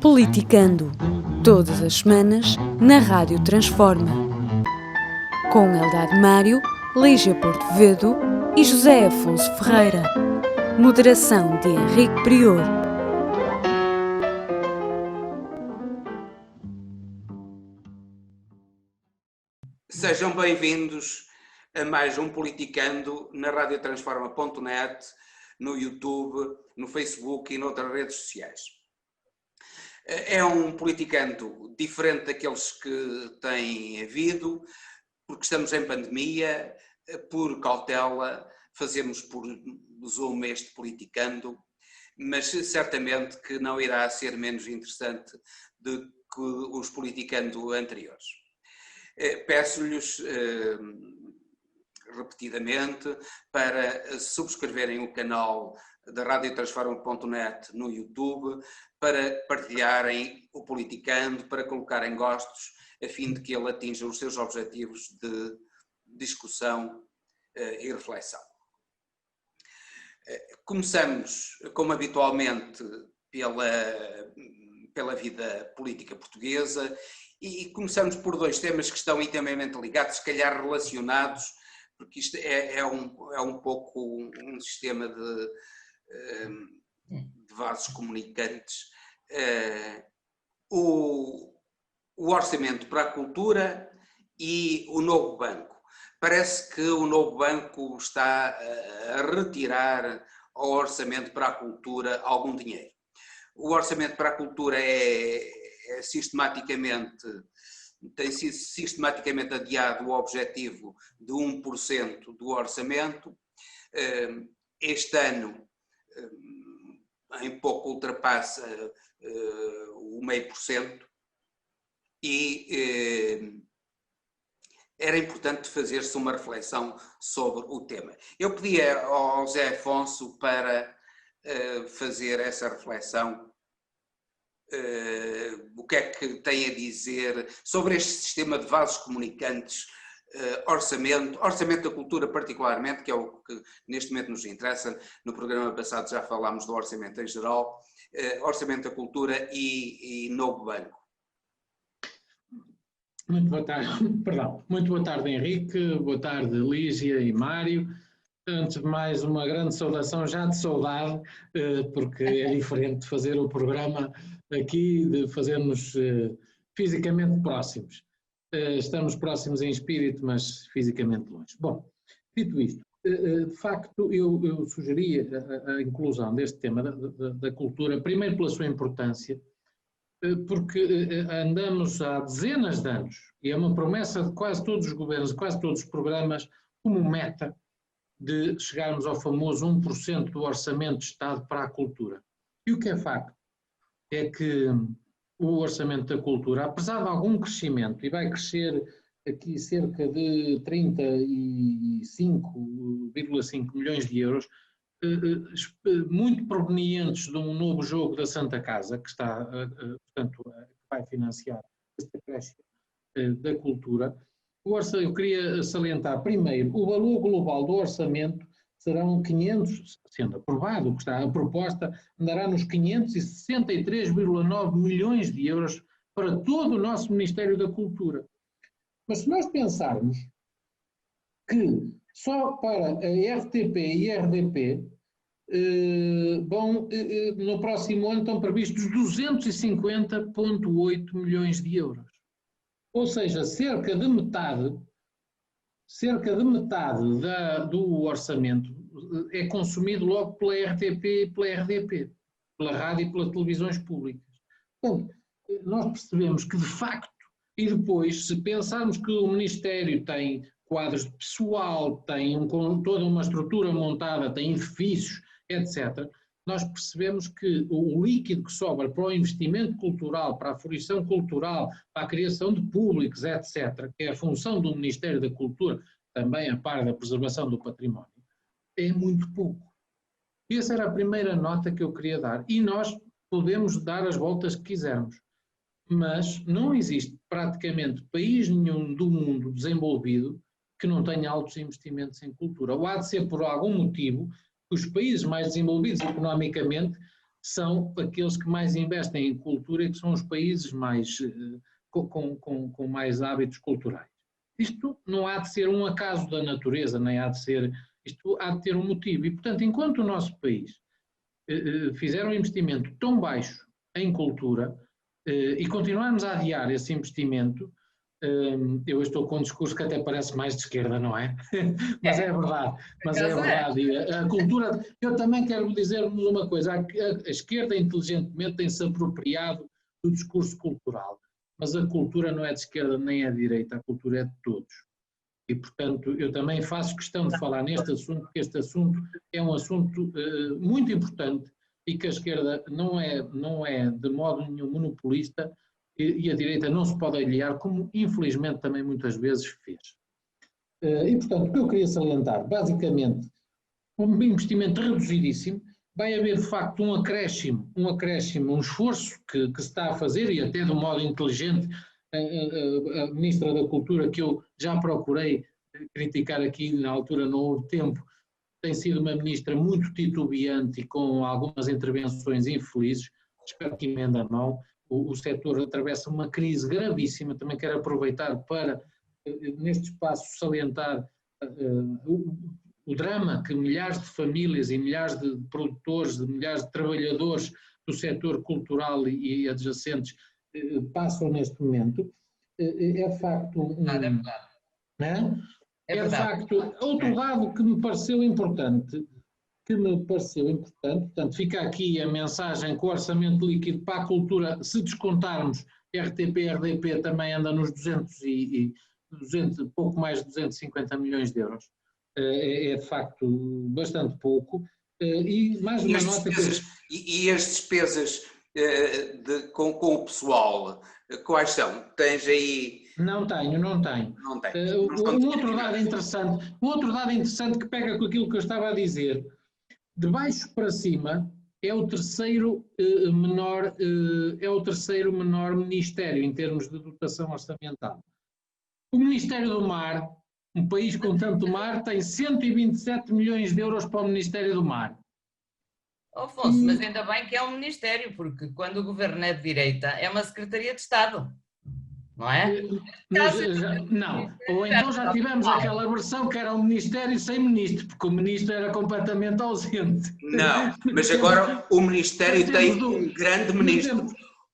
Politicando, todas as semanas, na Rádio Transforma. Com Eldad Mário, Lígia Portovedo e José Afonso Ferreira. Moderação de Henrique Prior. Sejam bem-vindos a mais um Politicando na radiotransforma.net, no YouTube, no Facebook e noutras redes sociais. É um Politicando diferente daqueles que têm havido, porque estamos em pandemia, por cautela, fazemos por Zoom este Politicando, mas certamente que não irá ser menos interessante do que os Politicando anteriores. Peço-lhes repetidamente para subscreverem o canal da radiotransforma.net no YouTube, para partilharem o Politicando, para colocarem gostos, a fim de que ele atinja os seus objetivos de discussão e reflexão. Começamos, como habitualmente, pela vida política portuguesa, e começamos por dois temas que estão intimamente ligados, se calhar relacionados, porque isto é um pouco um sistema de vasos comunicantes. O orçamento para a cultura e o novo banco. Parece que o novo banco está a retirar ao orçamento para a cultura algum dinheiro. O orçamento para a cultura tem sido sistematicamente adiado o objetivo de 1% do orçamento. Este ano, em pouco ultrapassa o 0,5%, e era importante fazer-se uma reflexão sobre o tema. Eu pedia ao José Afonso para fazer essa reflexão. O que é que tem a dizer sobre este sistema de vasos comunicantes, orçamento da cultura particularmente, que é o que neste momento nos interessa. No programa passado já falámos do orçamento em geral, orçamento da cultura e novo banco. Muito boa tarde, muito boa tarde, Henrique, boa tarde, Lígia e Mário. Antes de mais, uma grande saudação, já de saudade, porque é diferente de fazer o programa aqui, de fazermos fisicamente próximos. Estamos próximos em espírito, mas fisicamente longe. Bom, dito isto, de facto eu sugeria a inclusão deste tema da cultura, primeiro pela sua importância, porque andamos há dezenas de anos, e é uma promessa de quase todos os governos, de quase todos os programas, como meta de chegarmos ao famoso 1% do orçamento de Estado para a cultura. E o que é facto é que o orçamento da cultura, apesar de algum crescimento, e vai crescer aqui cerca de 35,5 milhões de euros, muito provenientes de um novo jogo da Santa Casa, que está, portanto, vai financiar esta creche da cultura. Eu queria salientar primeiro, o valor global do orçamento serão 500, sendo aprovado, o que está a proposta, andará nos 563,9 milhões de euros para todo o nosso Ministério da Cultura. Mas se nós pensarmos que só para a RTP e a RDP no próximo ano estão previstos 250,8 milhões de euros. Ou seja, cerca de metade do orçamento é consumido logo pela RTP e pela RDP, pela rádio e pelas televisões públicas. Bom, nós percebemos que, de facto, e depois, se pensarmos que o Ministério tem quadros de pessoal, tem toda uma estrutura montada, tem edifícios, etc., nós percebemos que o líquido que sobra para o investimento cultural, para a fruição cultural, para a criação de públicos, etc., que é a função do Ministério da Cultura, também a par da preservação do património, é muito pouco. Essa era a primeira nota que eu queria dar. E nós podemos dar as voltas que quisermos, mas não existe praticamente país nenhum do mundo desenvolvido que não tenha altos investimentos em cultura. Ou há de ser por algum motivo que os países mais desenvolvidos economicamente são aqueles que mais investem em cultura e que são os países mais, com mais hábitos culturais. Isto não há de ser um acaso da natureza, nem há de ser, isto há de ter um motivo. E, portanto, enquanto o nosso país fizer um investimento tão baixo em cultura e continuarmos a adiar esse investimento, eu estou com um discurso que até parece mais de esquerda, não é? Mas é verdade, mas é verdade. A cultura, eu também quero dizer-vos uma coisa, a esquerda inteligentemente tem-se apropriado do discurso cultural, mas a cultura não é de esquerda nem é de direita, a cultura é de todos. E, portanto, eu também faço questão de falar neste assunto, porque este assunto é um assunto muito importante e que a esquerda não é de modo nenhum monopolista e a direita não se pode aliar, como infelizmente também muitas vezes fez. E, portanto, o que eu queria salientar, basicamente, um investimento reduzidíssimo, vai haver de facto um acréscimo, um esforço que se está a fazer e até de um modo inteligente. A Ministra da Cultura, que eu já procurei criticar aqui, na altura não houve tempo, tem sido uma ministra muito titubeante e com algumas intervenções infelizes, espero que emenda a mão. O setor atravessa uma crise gravíssima, também quero aproveitar para, neste espaço, salientar o drama que milhares de famílias e milhares de produtores, de milhares de trabalhadores do setor cultural e adjacentes passam neste momento. É de facto é de facto outro dado que me pareceu importante, portanto fica aqui a mensagem que o orçamento líquido para a cultura, se descontarmos RTP, RDP, também anda nos 200, pouco mais de 250 milhões de euros. É de facto bastante pouco. E mais uma nota e as despesas com o pessoal, quais são? Tens aí... Não tenho. Um outro dado interessante que pega com aquilo que eu estava a dizer. De baixo para cima é o terceiro menor ministério em termos de dotação orçamental. O Ministério do Mar, um país com tanto mar, tem 127 milhões de euros para o Ministério do Mar. Afonso, mas ainda bem que é um ministério, porque quando o governo é de direita é uma Secretaria de Estado, não é? Não, ou então já tivemos aquela versão que era um ministério sem ministro, porque o ministro era completamente ausente. Não, mas agora o ministério tem um grande ministro.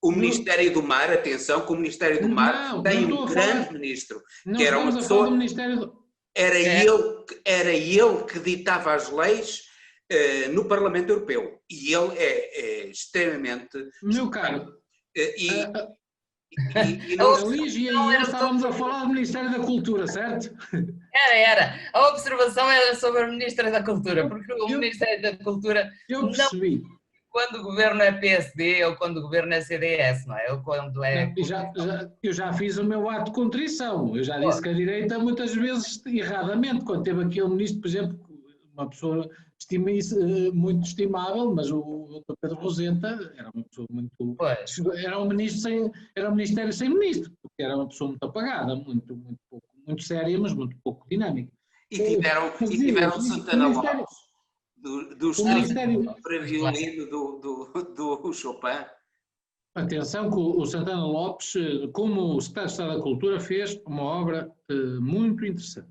O Ministério do Mar, atenção, que o Ministério do Mar tem um grande ministro, que era uma pessoa... Era ele que ditava as leis no Parlamento Europeu. E ele é extremamente... Meu caro... Lígia e eu estávamos a falar do Ministério da Cultura, certo? Era. A observação era sobre a Ministra da Cultura, porque o Ministério da Cultura... Eu percebi. Quando o governo é PSD ou quando o governo é CDS, não é? Ou quando é... Eu já fiz o meu ato de contrição. Eu já disse que a direita, muitas vezes, erradamente, quando teve aqui um ministro, por exemplo, uma pessoa muito estimável, mas o Dr. Pedro Rosenta era uma pessoa muito... Era um ministério sem ministro, porque era uma pessoa muito apagada, muito séria, mas muito pouco dinâmica. E tiveram Santana Lopes, do estrito para violino do Chopin. Atenção que o Santana Lopes, como secretário de Estado da Cultura, fez uma obra muito interessante.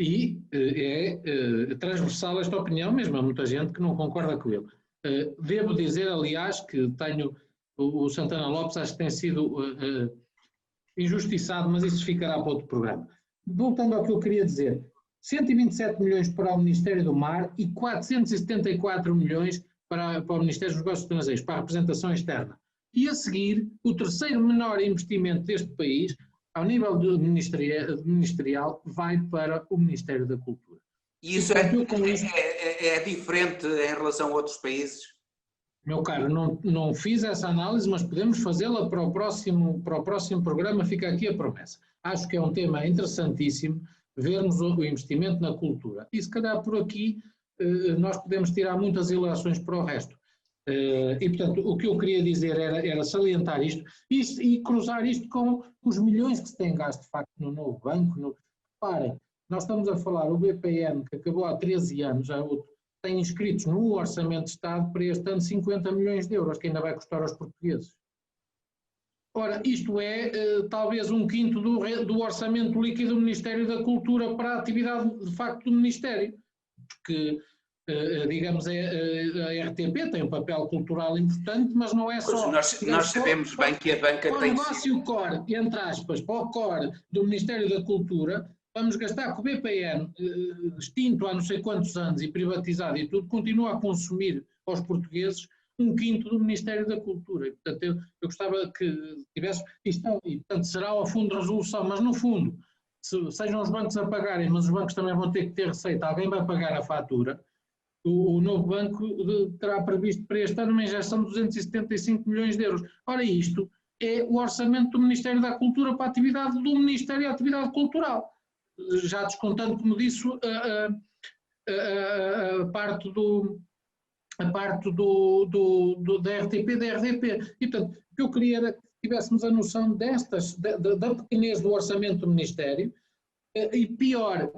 E é transversal esta opinião, mesmo há muita gente que não concorda com ele. Devo dizer, aliás, que o Santana Lopes acho que tem sido injustiçado, mas isso ficará para outro programa. Voltando ao que eu queria dizer, 127 milhões para o Ministério do Mar e 474 milhões para o Ministério dos Negócios Estrangeiros, para a representação externa. E a seguir, o terceiro menor investimento deste país, ao nível ministerial, vai para o Ministério da Cultura. E isso é diferente em relação a outros países? Meu caro, não fiz essa análise, mas podemos fazê-la para o próximo programa, fica aqui a promessa. Acho que é um tema interessantíssimo, vermos o investimento na cultura. E se calhar por aqui nós podemos tirar muitas ilações para o resto. E portanto o que eu queria dizer era salientar isto e cruzar isto com os milhões que se tem gasto de facto no novo banco. Reparem, nós estamos a falar o BPN que acabou há 13 anos, tem inscritos no Orçamento de Estado para este ano 50 milhões de euros, que ainda vai custar aos portugueses. Ora, isto é talvez 1/5 do orçamento líquido do Ministério da Cultura para a atividade de facto do Ministério, porque, digamos, a RTP tem um papel cultural importante, mas não é só... Nós sabemos bem que a banca para o tem... negócio core, entre aspas, para o core do Ministério da Cultura, vamos gastar com o BPN, extinto há não sei quantos anos e privatizado e tudo, continua a consumir aos portugueses 1/5 do Ministério da Cultura. E, portanto, eu gostava que tivesse isto, e portanto será ao fundo de resolução, mas no fundo, sejam os bancos a pagarem, mas os bancos também vão ter que ter receita, alguém vai pagar a fatura. O novo banco terá previsto para este ano uma injeção de 275 milhões de euros. Ora, isto é o orçamento do Ministério da Cultura para a atividade do Ministério e a atividade cultural. Já descontando, como disse, a parte da RTP, da RDP. E, portanto, o que eu queria era que tivéssemos a noção da pequenez do orçamento do Ministério e pior,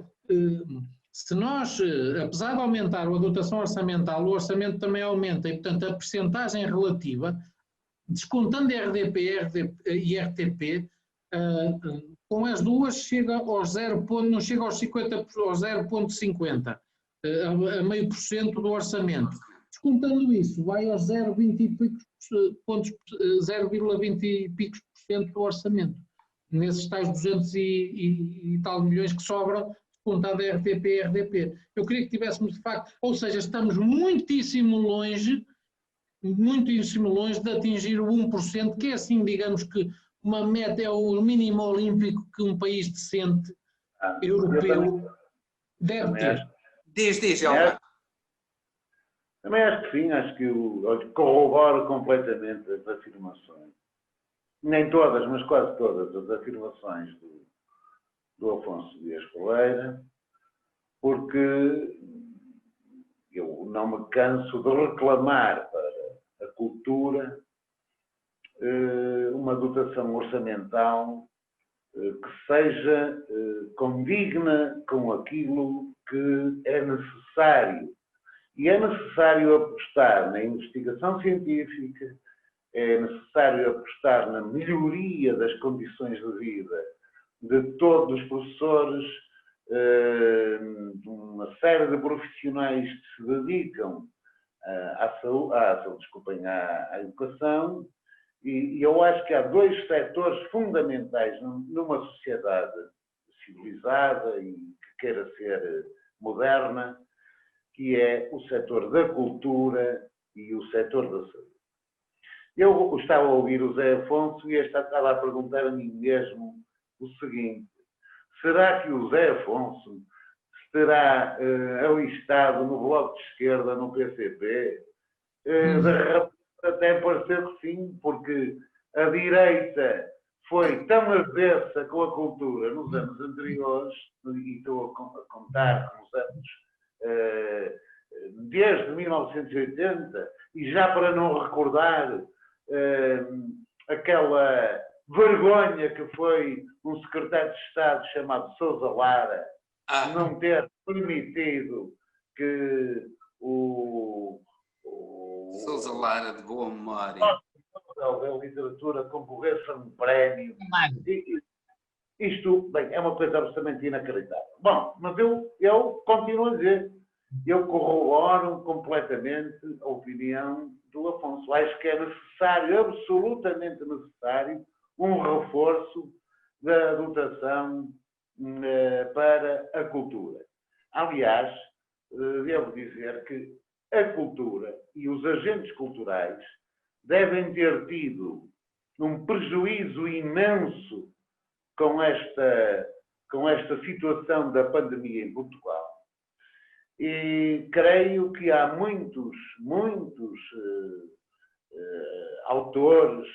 se nós, apesar de aumentar a dotação orçamental, o orçamento também aumenta e, portanto, a percentagem relativa, descontando RDP e RTP, com as duas chega aos 0, não chega aos 50, aos 0,50, a meio por cento do orçamento. Descontando isso, vai aos 0,20 e picos por cento do orçamento. Nesses tais 200 e tal milhões que sobram, descontado a RTP e RDP. Eu queria que tivéssemos de facto, ou seja, estamos muitíssimo longe de atingir o 1%, que é assim, digamos que uma meta, é o mínimo olímpico que um país decente europeu deve ter. Diz, Alba. Também acho que sim, acho que corroboro completamente as afirmações. Nem todas, mas quase todas as afirmações do Afonso Dias Ferreira, porque eu não me canso de reclamar para a cultura uma dotação orçamental que seja condigna com aquilo que é necessário. E é necessário apostar na investigação científica, é necessário apostar na melhoria das condições de vida de todos os professores, de uma série de profissionais que se dedicam à educação, e eu acho que há dois setores fundamentais numa sociedade civilizada e que queira ser moderna, que é o setor da cultura e o setor da saúde. Eu estava a ouvir o Zé Afonso e estava a perguntar a mim mesmo o seguinte: será que o Zé Afonso estará alistado no Bloco de Esquerda, no PCP? De repente até pareceu que sim, porque a direita foi tão avessa com a cultura nos anos anteriores, e estou a contar com os anos desde 1980, e já para não recordar aquela vergonha que foi um secretário de Estado chamado Sousa Lara não ter permitido que o Sousa Lara, de boa memória, da literatura concorresse a um prémio. Isto, bem, é uma coisa absolutamente inacreditável. Bom, mas eu continuo a dizer, eu corroboro completamente a opinião do Afonso. Acho que é necessário, absolutamente necessário, um reforço da dotação para a cultura. Aliás, devo dizer que a cultura e os agentes culturais devem ter tido um prejuízo imenso com esta situação da pandemia em Portugal. E creio que há muitos autores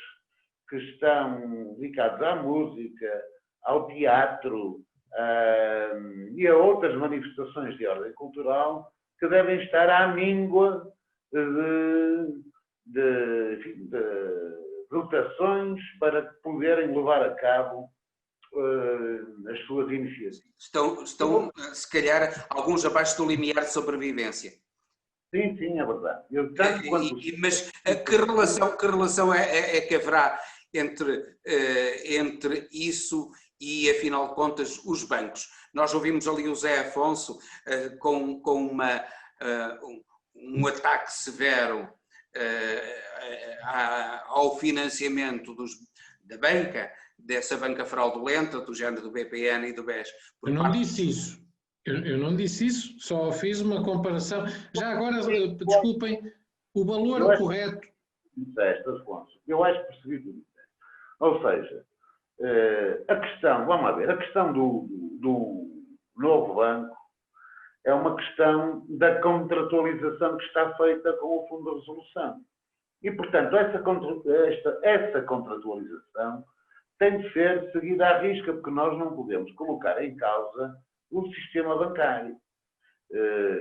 que estão ligados à música, ao teatro e a outras manifestações de ordem cultural que devem estar à míngua de dotações para poderem levar a cabo as suas iniciativas. Estão, se calhar, alguns abaixo do limiar de sobrevivência. Sim, sim, é verdade. Mas que relação é que haverá entre isso e, afinal de contas, os bancos? Nós ouvimos ali o Zé Afonso com um ataque severo ao financiamento da banca, dessa banca fraudulenta, do género do BPN e do BES. Eu não disse isso. Eu não disse isso, só fiz uma comparação. Já agora, desculpem, o valor correto. Afonso, eu acho que percebi tudo isso. Ou seja, a questão, vamos lá ver, a questão do novo banco é uma questão da contratualização que está feita com o Fundo de Resolução. E, portanto, essa contratualização tem de ser seguida à risca, porque nós não podemos colocar em causa o sistema bancário.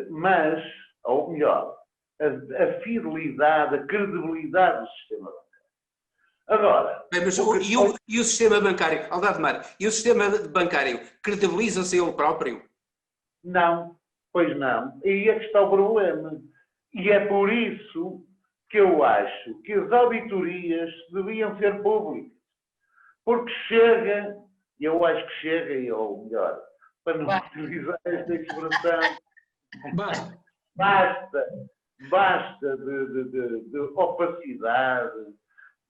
Mas, ou melhor, a fidelidade, a credibilidade do sistema bancário. Agora... Mas, e o sistema bancário, Aldemar, e o sistema bancário credibiliza-se ele próprio? Não, pois não. E aí é que está o problema. E é por isso que eu acho que as auditorias deviam ser públicas. Porque chega, eu acho que chega, ou melhor, para não utilizar esta expressão, basta de opacidade,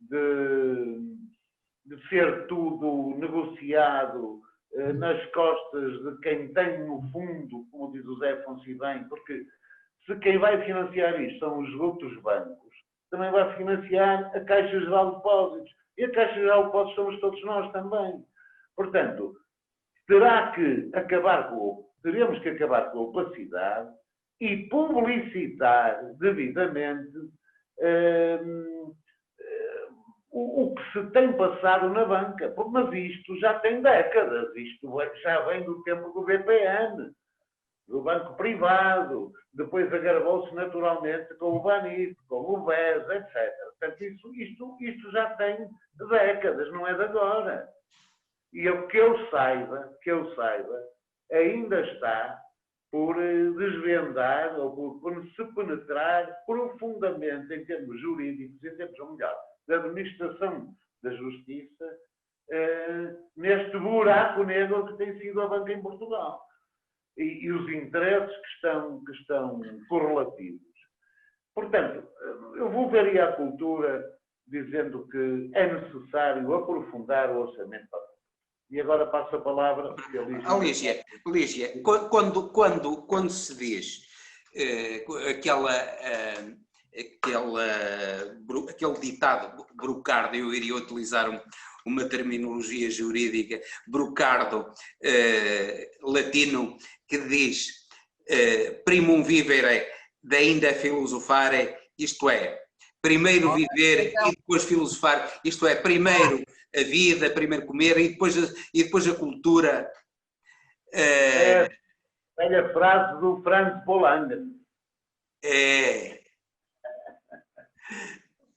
de ser tudo negociado nas costas de quem tem no fundo, como diz o Zé Afonso bem, porque se quem vai financiar isto são os outros bancos, também vai financiar a Caixa Geral de Depósitos. E a Caixa Geral de Depósitos somos todos nós também. Portanto, teremos que acabar com a opacidade e publicitar devidamente o que se tem passado na banca. Mas isto já tem décadas, isto já vem do tempo do BPN, do banco privado, depois agravou-se naturalmente com o Banif, com o BES, etc. Portanto, isto já tem décadas, não é de agora. E o que eu saiba, ainda está por desvendar ou por se penetrar profundamente em termos jurídicos, em termos, ou melhor, da administração da justiça, neste buraco negro que tem sido a banca em Portugal. E os interesses que estão correlativos. Portanto, eu voltaria à cultura dizendo que é necessário aprofundar o orçamento para a cultura. E agora passo a palavra a Lígia. Lígia, quando se diz aquele ditado brocardo, eu iria utilizar uma terminologia jurídica, brocardo latino, que diz primum vivere, ainda filosofare, isto é, primeiro viver e depois filosofar, isto é, primeiro a vida, primeiro comer e depois a cultura. Velha frase do Franz Boulanger.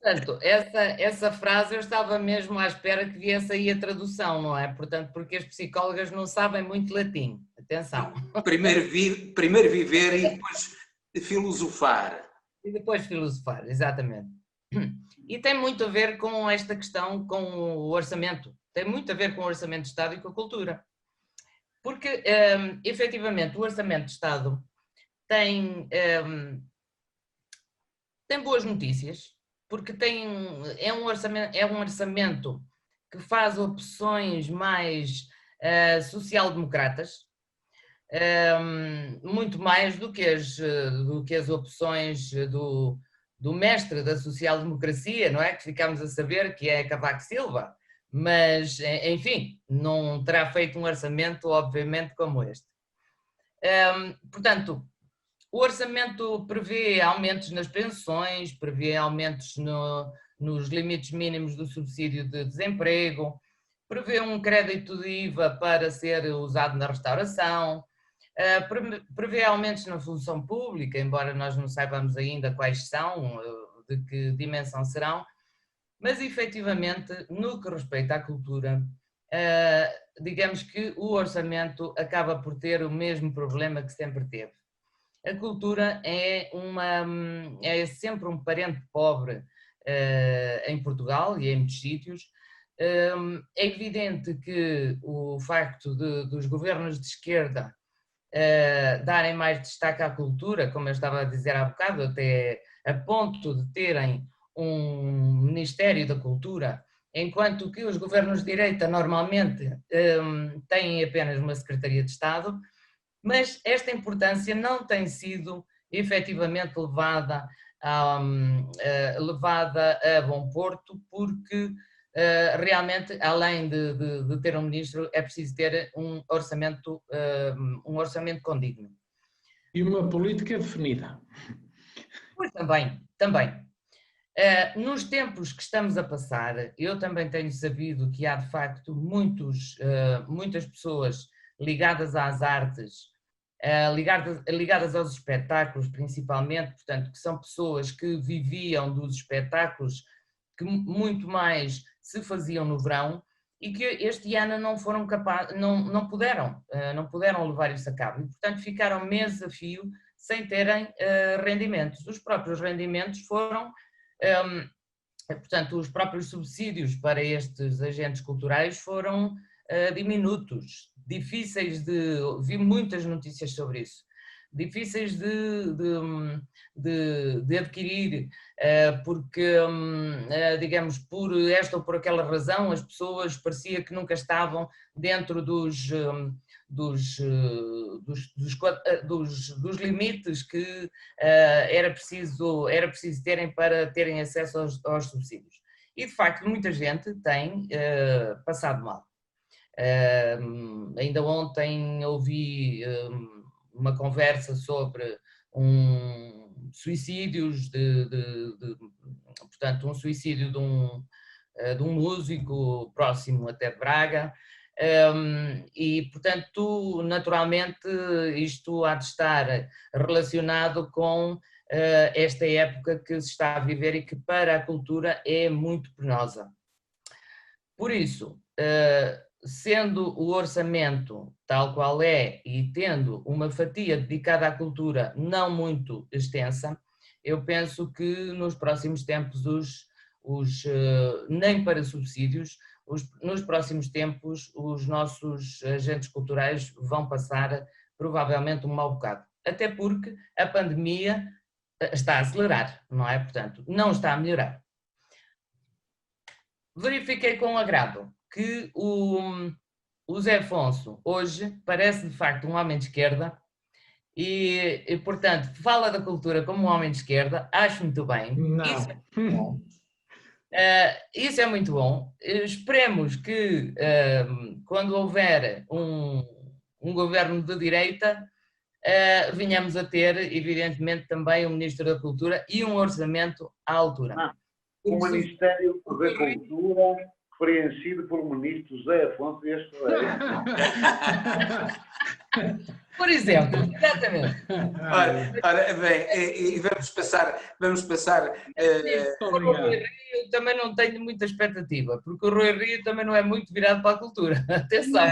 Portanto, essa frase eu estava mesmo à espera que viesse aí a tradução, não é? Portanto, porque as psicólogas não sabem muito latim. Atenção. Primeiro viver e depois filosofar. E depois filosofar, exatamente. E tem muito a ver com esta questão, com o orçamento. Tem muito a ver com o orçamento de Estado e com a cultura. Porque, efetivamente, o orçamento de Estado tem boas notícias, porque é um orçamento que faz opções mais social-democratas, muito mais do que as opções do mestre da social-democracia, não é? Que ficamos a saber que é Cavaco Silva, mas, enfim, não terá feito um orçamento, obviamente, como este. Portanto, o orçamento prevê aumentos nas pensões, prevê aumentos nos limites mínimos do subsídio de desemprego, prevê um crédito de IVA para ser usado na restauração, prevê aumentos na função pública, embora nós não saibamos ainda quais são, de que dimensão serão, mas efetivamente, no que respeita à cultura, digamos que o orçamento acaba por ter o mesmo problema que sempre teve. a cultura é sempre um parente pobre em Portugal e em muitos sítios. É evidente que o facto dos governos de esquerda darem mais destaque à cultura, como eu estava a dizer há bocado, até a ponto de terem um Ministério da Cultura, enquanto que os governos de direita normalmente têm apenas uma Secretaria de Estado, mas esta importância não tem sido efetivamente levada a bom porto, porque realmente, além de ter um ministro, é preciso ter um orçamento condigno. E uma política definida. Pois também. Nos tempos que estamos a passar, eu também tenho sabido que há de facto muitas pessoas ligadas às artes, ligadas aos espetáculos principalmente, portanto, que são pessoas que viviam dos espetáculos que muito mais se faziam no verão e que este ano não foram capazes, não puderam levar isso a cabo e, portanto, ficaram meses a fio sem terem rendimentos. Os próprios rendimentos foram, portanto, os próprios subsídios para estes agentes culturais foram diminutos, difíceis vi muitas notícias sobre isso, difíceis de adquirir, porque, digamos, por esta ou por aquela razão, as pessoas parecia que nunca estavam dentro dos limites que era preciso terem para terem acesso aos subsídios. E, de facto, muita gente tem passado mal. Ainda ontem ouvi uma conversa sobre suicídios portanto, um suicídio de um músico próximo até de Braga, e, portanto, naturalmente isto há de estar relacionado com esta época que se está a viver e que para a cultura é muito penosa. Por isso, sendo o orçamento tal qual é e tendo uma fatia dedicada à cultura não muito extensa, eu penso que nos próximos tempos, nem para subsídios, nos próximos tempos os nossos agentes culturais vão passar provavelmente um mau bocado. Até porque a pandemia está a acelerar, não é? Portanto, não está a melhorar. Verifiquei com agrado que o Zé Afonso hoje parece de facto um homem de esquerda e portanto, fala da cultura como um homem de esquerda, acho muito bem. Não. Isso é muito bom. Isso é muito bom. Esperemos que quando houver um governo de direita, venhamos a ter, evidentemente, também um Ministro da Cultura e um orçamento à altura. O Ministério da Cultura preenchido por o Ministro José Afonso e este Por exemplo, exatamente. Ora bem, e vamos passar. O Rui Rio também não tenho muita expectativa, porque o Rui Rio também não é muito virado para a cultura. Atenção.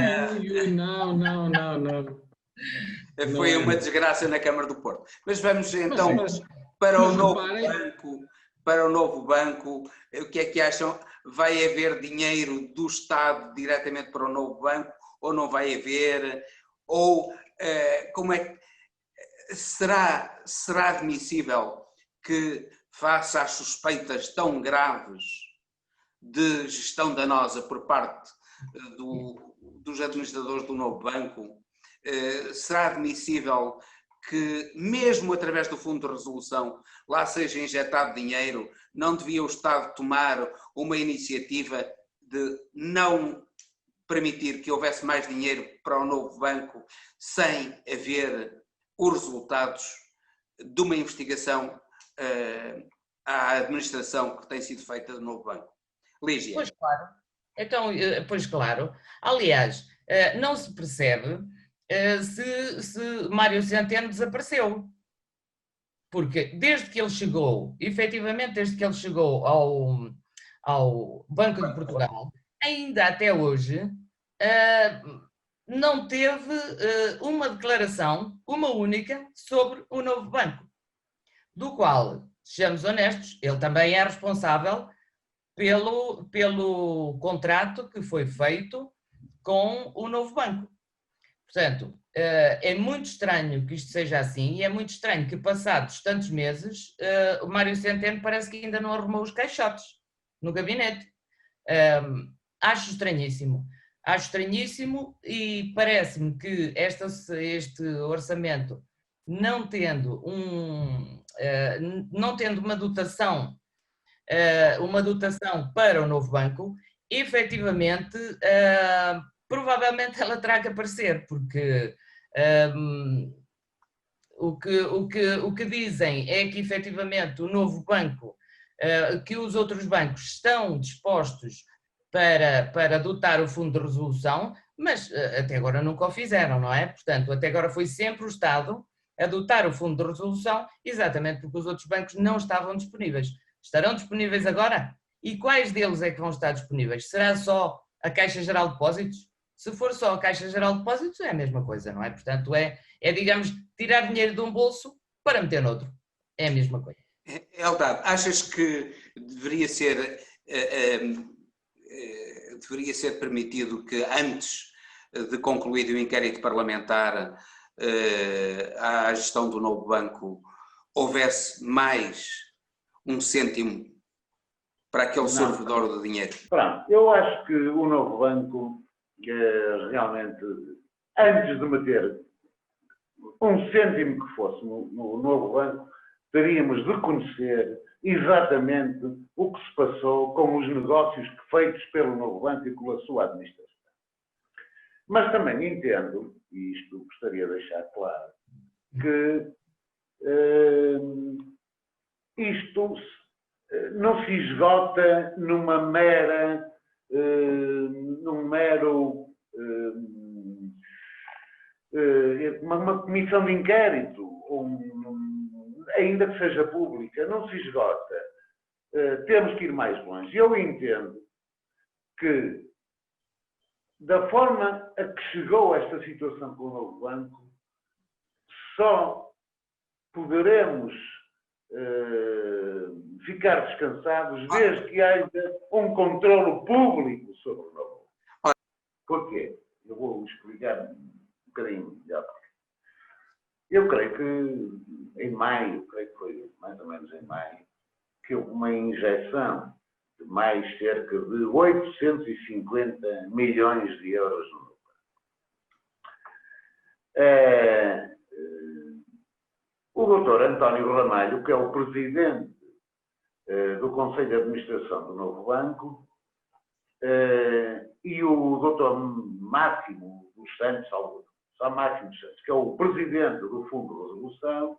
Não. Foi uma desgraça na Câmara do Porto. Mas vamos então para o novo banco. Para o novo banco, o que é que acham? Vai haver dinheiro do Estado diretamente para o novo banco ou não vai haver? Ou como é que será admissível que, face às suspeitas tão graves de gestão danosa por parte dos administradores do novo banco, será admissível que, mesmo através do Fundo de Resolução, lá seja injetado dinheiro? Não devia o Estado tomar uma iniciativa de não permitir que houvesse mais dinheiro para o novo banco sem haver os resultados de uma investigação à administração que tem sido feita do novo banco? Lígia. Pois claro. Então, pois claro. Aliás, não se percebe se Mário Centeno desapareceu. Porque desde que ele chegou, efetivamente desde que ele chegou ao Banco de Portugal, ainda até hoje, não teve uma declaração, uma única, sobre o novo banco, do qual, sejamos honestos, ele também é responsável pelo contrato que foi feito com o novo banco. Portanto, é muito estranho que isto seja assim e é muito estranho que, passados tantos meses, o Mário Centeno parece que ainda não arrumou os caixotes no gabinete. Acho estranhíssimo e parece-me que este orçamento, não tendo uma dotação para o novo banco, efetivamente, provavelmente ela terá que aparecer, porque o que dizem é que efetivamente o novo banco, que os outros bancos estão dispostos para dotar o fundo de resolução, mas até agora nunca o fizeram, não é? Portanto, até agora foi sempre o Estado a dotar o fundo de resolução, exatamente porque os outros bancos não estavam disponíveis. Estarão disponíveis agora? E quais deles é que vão estar disponíveis? Será só a Caixa Geral de Depósitos? Se for só a Caixa Geral de Depósitos, é a mesma coisa, não é? Portanto, digamos, tirar dinheiro de um bolso para meter noutro. É a mesma coisa. Eldad, achas que deveria ser permitido que, antes de concluído o inquérito parlamentar à gestão do novo banco, houvesse mais um cêntimo para aquele sorvedor do dinheiro? Pronto, eu acho que o novo banco, realmente, antes de meter um cêntimo que fosse no novo banco, teríamos de conhecer exatamente o que se passou com os negócios feitos pelo novo banco e com a sua administração. Mas também entendo, e isto gostaria de deixar claro, que isto não se esgota numa uma comissão de inquérito, ainda que seja pública, não se esgota. Temos que ir mais longe. Eu entendo que, da forma a que chegou esta situação com o novo banco, só poderemos ficar descansados desde que haja um controlo público sobre o novo banco. Porquê? Eu vou explicar um bocadinho melhor. Eu creio que em maio, creio que foi mais ou menos em maio, que houve uma injeção de mais cerca de 850 milhões de euros no novo banco. O doutor António Ramalho, que é o presidente do Conselho de Administração do novo banco, e o doutor Máximo dos Santos, que é o presidente do Fundo de Resolução,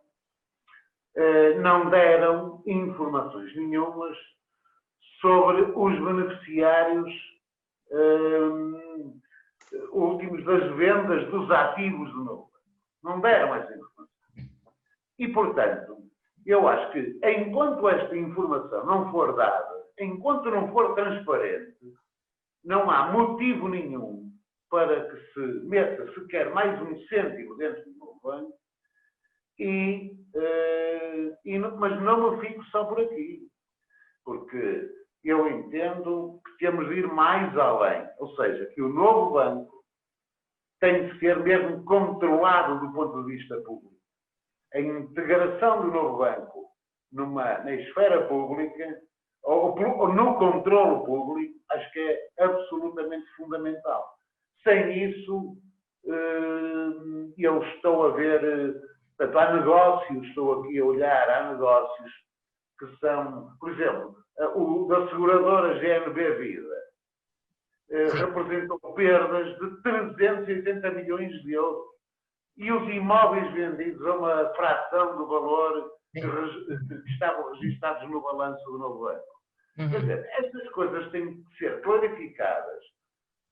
não deram informações nenhumas sobre os beneficiários últimos das vendas dos ativos do novo banco. Não deram essa informação. E, portanto, eu acho que enquanto esta informação não for dada, enquanto não for transparente, não há motivo nenhum para que se meta sequer mais um cêntimo dentro do novo banco, mas não me fico só por aqui, porque eu entendo que temos de ir mais além, ou seja, que o novo banco tem de ser mesmo controlado do ponto de vista público. A integração do novo banco na esfera pública, ou no controlo público, acho que é absolutamente fundamental. Sem isso, eu estou a ver, portanto, há negócios, estou aqui a olhar, há negócios que são, por exemplo, o da seguradora GNB Vida, representam perdas de 380 milhões de euros. E os imóveis vendidos a uma fração do valor que estavam registados no balanço do novo banco. Quer dizer, estas coisas têm que ser clarificadas,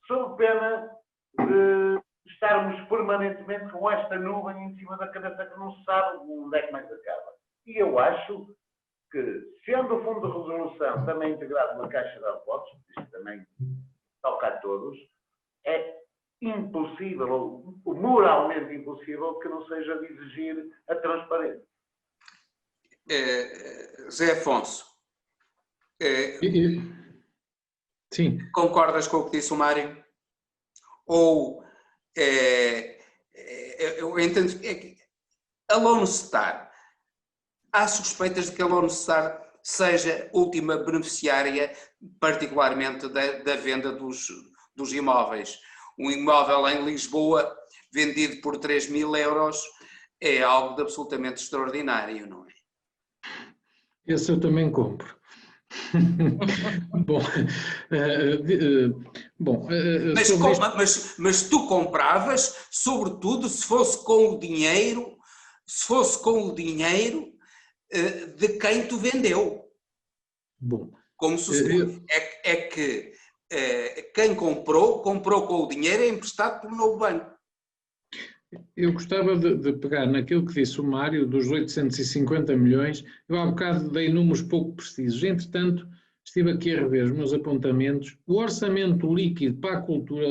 sob pena de estarmos permanentemente com esta nuvem em cima da cabeça que não se sabe onde é que mais acaba. E eu acho que, sendo o Fundo de Resolução também integrado na Caixa de Depósitos, isto também toca a todos, é impossível, ou moralmente impossível, que não seja de exigir a transparência. Zé Afonso, sim. concordas com o que disse o Mário? Ou eu entendo que a Lone Star, há suspeitas de que a Lone Star seja última beneficiária, particularmente da venda dos imóveis. Um imóvel em Lisboa vendido por 3.000 euros é algo de absolutamente extraordinário, não é? Esse eu também compro. Mas tu compravas, sobretudo, se fosse com o dinheiro de quem tu vendeu. Bom, Como sucede, é que quem comprou com o dinheiro emprestado pelo novo banco. Eu gostava de pegar naquilo que disse o Mário, dos 850 milhões, eu há bocado dei números pouco precisos, entretanto estive aqui a rever os meus apontamentos, o orçamento líquido para a cultura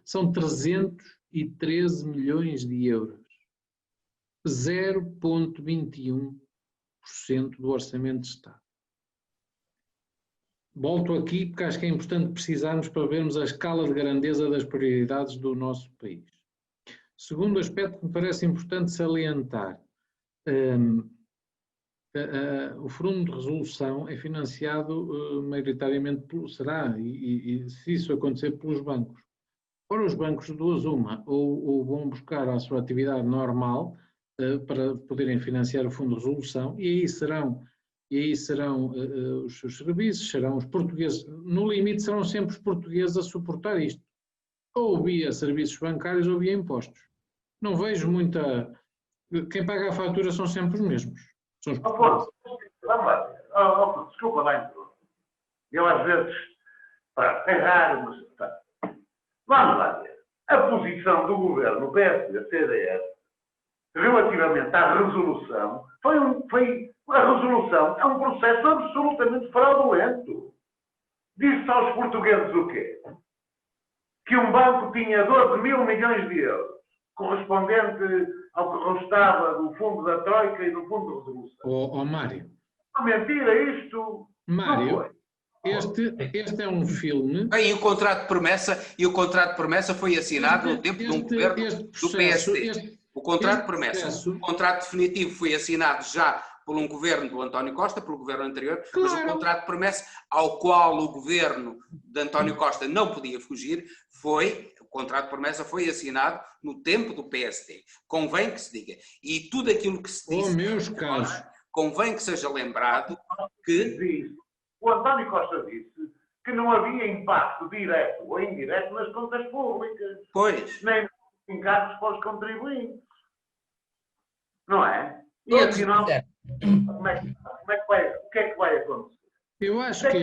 são 313 milhões de euros, 0,21% do orçamento de Estado. Volto aqui porque acho que é importante precisarmos para vermos a escala de grandeza das prioridades do nosso país. Segundo aspecto que me parece importante salientar, o Fundo de Resolução é financiado maioritariamente, e se isso acontecer, pelos bancos. Ora, os bancos, duas uma, ou vão buscar a sua atividade normal para poderem financiar o Fundo de Resolução, e aí serão os seus serviços, serão os portugueses, no limite serão sempre os portugueses a suportar isto, ou via serviços bancários ou via impostos. Não vejo muita... Quem paga a fatura são sempre os mesmos. São os portugueses. Vamos lá. Desculpa lá, então. Eu às vezes, é raro, mas... Vamos lá ver. A posição do governo PSD-CDS relativamente à resolução a resolução é um processo absolutamente fraudulento. Disse aos portugueses o quê? Que um banco tinha 12 mil milhões de euros, correspondente ao que constava do fundo da Troika e do fundo de resolução. Mário. Mentira, isto Mário, não foi. Este é um filme... E o contrato de promessa foi assinado no tempo de um governo do PSD. O contrato de promessa, o contrato definitivo foi assinado já por um governo do António Costa, pelo governo anterior, mas o contrato de promessa ao qual o governo de António Costa não podia fugir, o contrato de promessa foi assinado no tempo do PSD. Convém que se diga. E tudo aquilo que se disse, meus caros, convém que seja lembrado que... O António Costa disse que não havia impacto direto ou indireto nas contas públicas. Pois. Nem nos encargos para os contribuintes. Não é? E afinal, o que é que vai acontecer? Eu acho que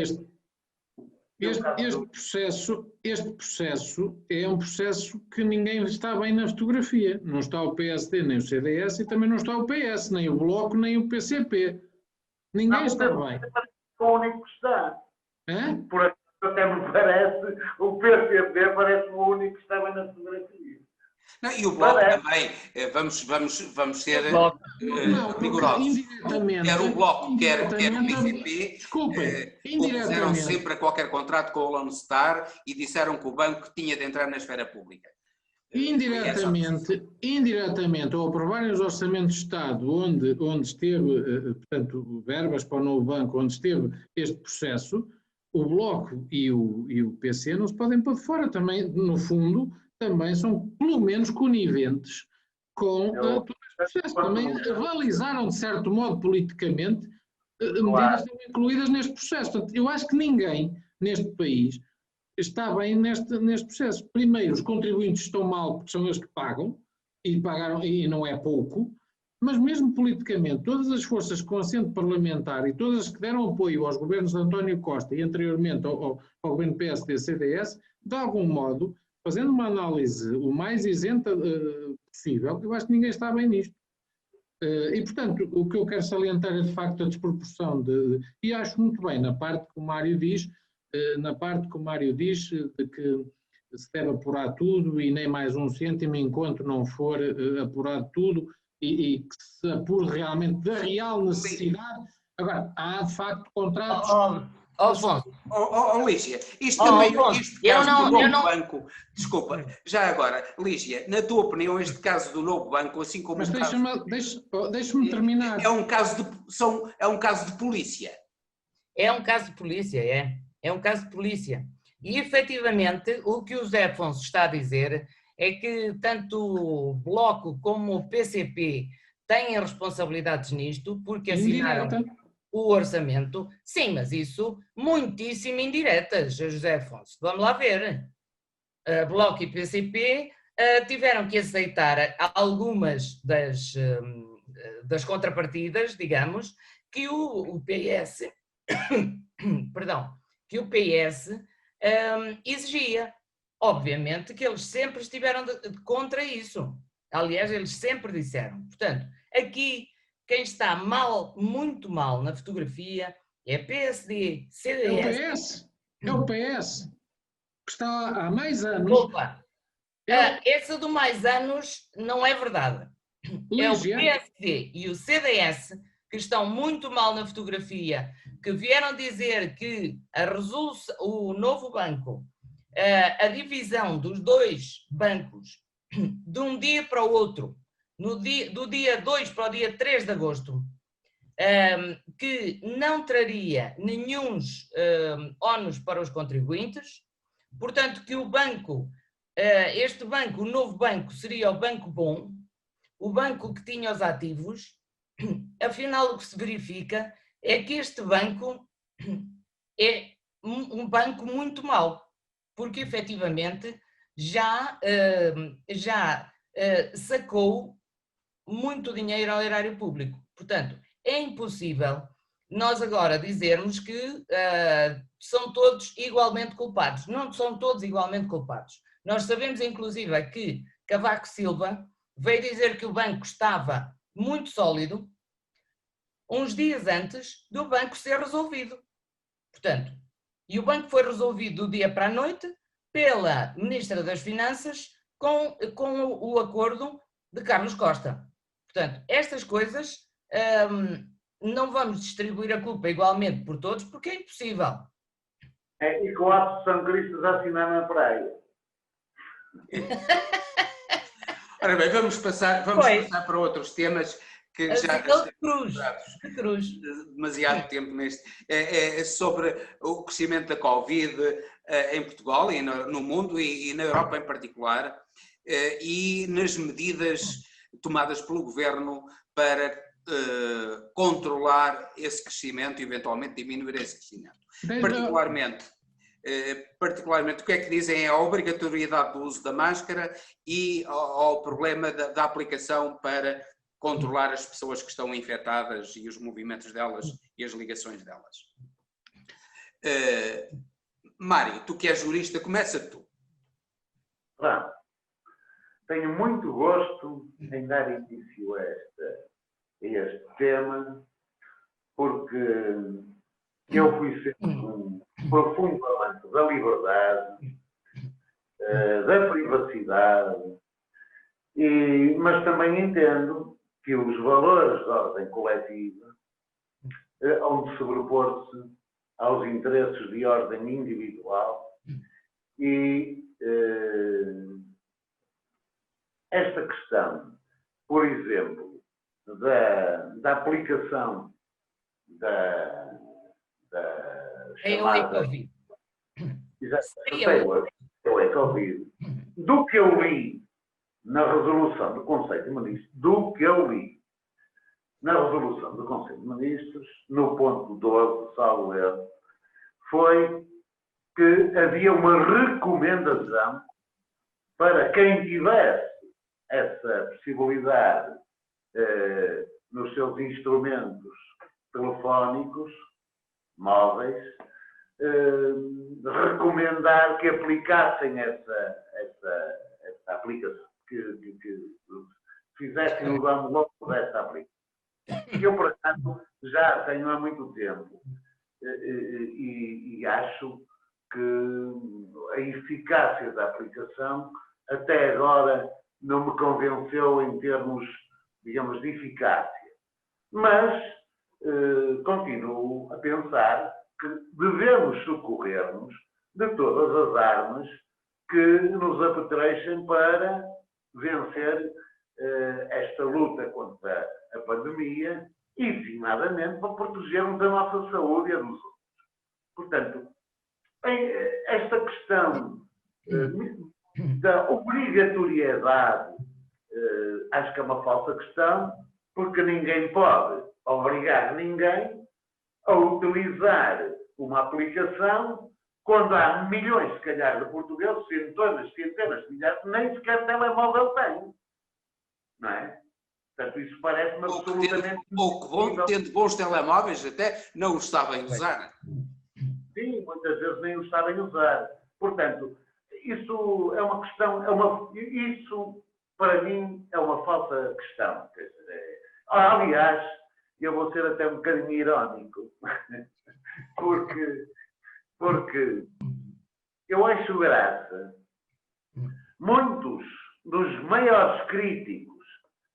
este processo é um processo que ninguém está bem na fotografia. Não está o PSD, nem o CDS, e também não está o PS, nem o Bloco, nem o PCP. Ninguém está bem. O único que está. Hã? Por aqui até me parece, o PCP parece o único que estava na fotografia. Não, e o Bloco também, vamos ser rigorosos. Quer o Bloco, quer o PCP, opuseram sempre a qualquer contrato com o Lone Star e disseram que o banco tinha de entrar na esfera pública. Indiretamente, ao aprovarem os orçamentos de Estado, onde esteve, portanto, verbas para o novo banco, onde esteve este processo, o Bloco e o PC não se podem pôr de fora. Também, no fundo, também são pelo menos coniventes com todo este processo. Também realizaram, de certo modo, politicamente, medidas também incluídas neste processo. Portanto, eu acho que ninguém neste país está bem neste processo. Primeiro, os contribuintes estão mal porque são eles que pagam, e pagaram, e não é pouco, mas mesmo politicamente, todas as forças com assento parlamentar e todas as que deram apoio aos governos de António Costa e anteriormente ao governo PSD-CDS, de algum modo, fazendo uma análise o mais isenta possível, eu acho que ninguém está bem nisto. E, portanto, o que eu quero salientar é, de facto, a desproporção e acho muito bem na parte que o Mário diz, de que se deve apurar tudo e nem mais um cêntimo enquanto não for apurado tudo e que se apure realmente da real necessidade. Agora, há de facto contratos... Afonso. Lígia, isto também, este caso do novo banco, desculpa, já agora, Lígia, na tua opinião, este caso do novo banco, assim como Mas deixa-me terminar. É um caso de polícia. É um caso de polícia, é um caso de polícia. E, efetivamente, o que o José Afonso está a dizer é que tanto o Bloco como o PCP têm responsabilidades nisto, porque assinaram o orçamento. Sim, mas isso muitíssimo indiretas, José Afonso. Vamos lá ver. Bloco e PCP tiveram que aceitar algumas das contrapartidas, digamos, que o PS, perdão, que o PS exigia. Obviamente que eles sempre estiveram contra isso. Aliás, eles sempre disseram. Portanto, aqui quem está mal, muito mal na fotografia é PSD, CDS. É o PS. Que está há mais anos. Opa, essa do mais anos não é verdade. É o PSD e o CDS que estão muito mal na fotografia, que vieram dizer que o novo banco, a divisão dos dois bancos de um dia para o outro, do dia 2 para o dia 3 de agosto, que não traria nenhum ónus para os contribuintes, portanto que o banco, este banco, o novo banco, seria o banco bom, o banco que tinha os ativos. Afinal, o que se verifica é que este banco é um banco muito mau, porque efetivamente já sacou muito dinheiro ao erário público. Portanto, é impossível nós agora dizermos que são todos igualmente culpados. Não são todos igualmente culpados. Nós sabemos, inclusive, que Cavaco Silva veio dizer que o banco estava muito sólido uns dias antes do banco ser resolvido. Portanto, e o banco foi resolvido do dia para a noite pela Ministra das Finanças com o acordo de Carlos Costa. Portanto, estas coisas não vamos distribuir a culpa igualmente por todos, porque é impossível. E 4 São Cristos a assinar na praia. Ora bem, vamos passar para outros temas que já cruz. Demasiado tempo neste. É sobre o crescimento da Covid em Portugal e no mundo e na Europa em particular, e nas medidas tomadas pelo Governo para controlar esse crescimento e eventualmente diminuir esse crescimento. Particularmente, o que é que dizem é a obrigatoriedade do uso da máscara e ao problema da aplicação para controlar as pessoas que estão infectadas e os movimentos delas e as ligações delas. Mário, tu que és jurista, começa tu. Claro. Tenho muito gosto em dar início a este tema, porque eu fui sempre um profundo amante da liberdade, da privacidade, mas também entendo que os valores da ordem coletiva hão de sobrepor-se aos interesses de ordem individual e esta questão, por exemplo, da aplicação da chamada Covid, do que eu li na resolução do Conselho de Ministros, no ponto 12, salvo erro, foi que havia uma recomendação para quem tivesse essa possibilidade nos seus instrumentos telefónicos, móveis, recomendar que aplicassem essa aplicação, que fizessem o download dessa aplicação. Eu, por acaso, já tenho há muito tempo e acho que a eficácia da aplicação até agora não me convenceu em termos, digamos, de eficácia. Mas continuo a pensar que devemos socorrer-nos de todas as armas que nos apetreixem para vencer esta luta contra a pandemia e, designadamente, para protegermos a nossa saúde e a dos outros. Portanto, esta questão da obrigatoriedade acho que é uma falsa questão, porque ninguém pode obrigar ninguém a utilizar uma aplicação quando há milhões, se calhar, de portugueses, centenas de milhares, nem sequer telemóvel têm. Não é? Portanto, isso parece-me absolutamente... Ou que tendo bons telemóveis até não os sabem usar. Sim, muitas vezes nem os sabem usar. Portanto, isso é uma questão... Isso, para mim, é uma falsa questão. Quer dizer, aliás, eu vou ser até um bocadinho irónico, porque eu acho graça muitos dos maiores críticos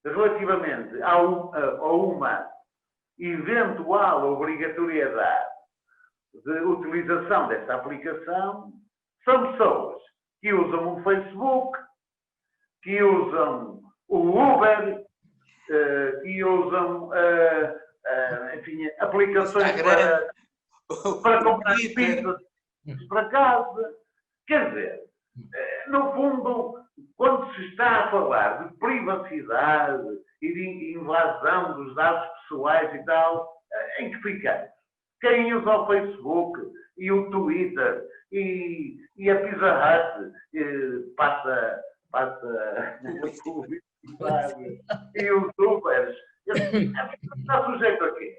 relativamente a uma eventual obrigatoriedade de utilização desta aplicação são pessoas que usam o Facebook, que usam o Uber, que usam, enfim, aplicações para comprar pizzas para casa. Quer dizer, no fundo, quando se está a falar de privacidade e de invasão dos dados pessoais e tal, em que ficamos? Quem usa o Facebook e o Twitter e a Pizza Hut passa a publicidade e os Ubers, está sujeito a quê?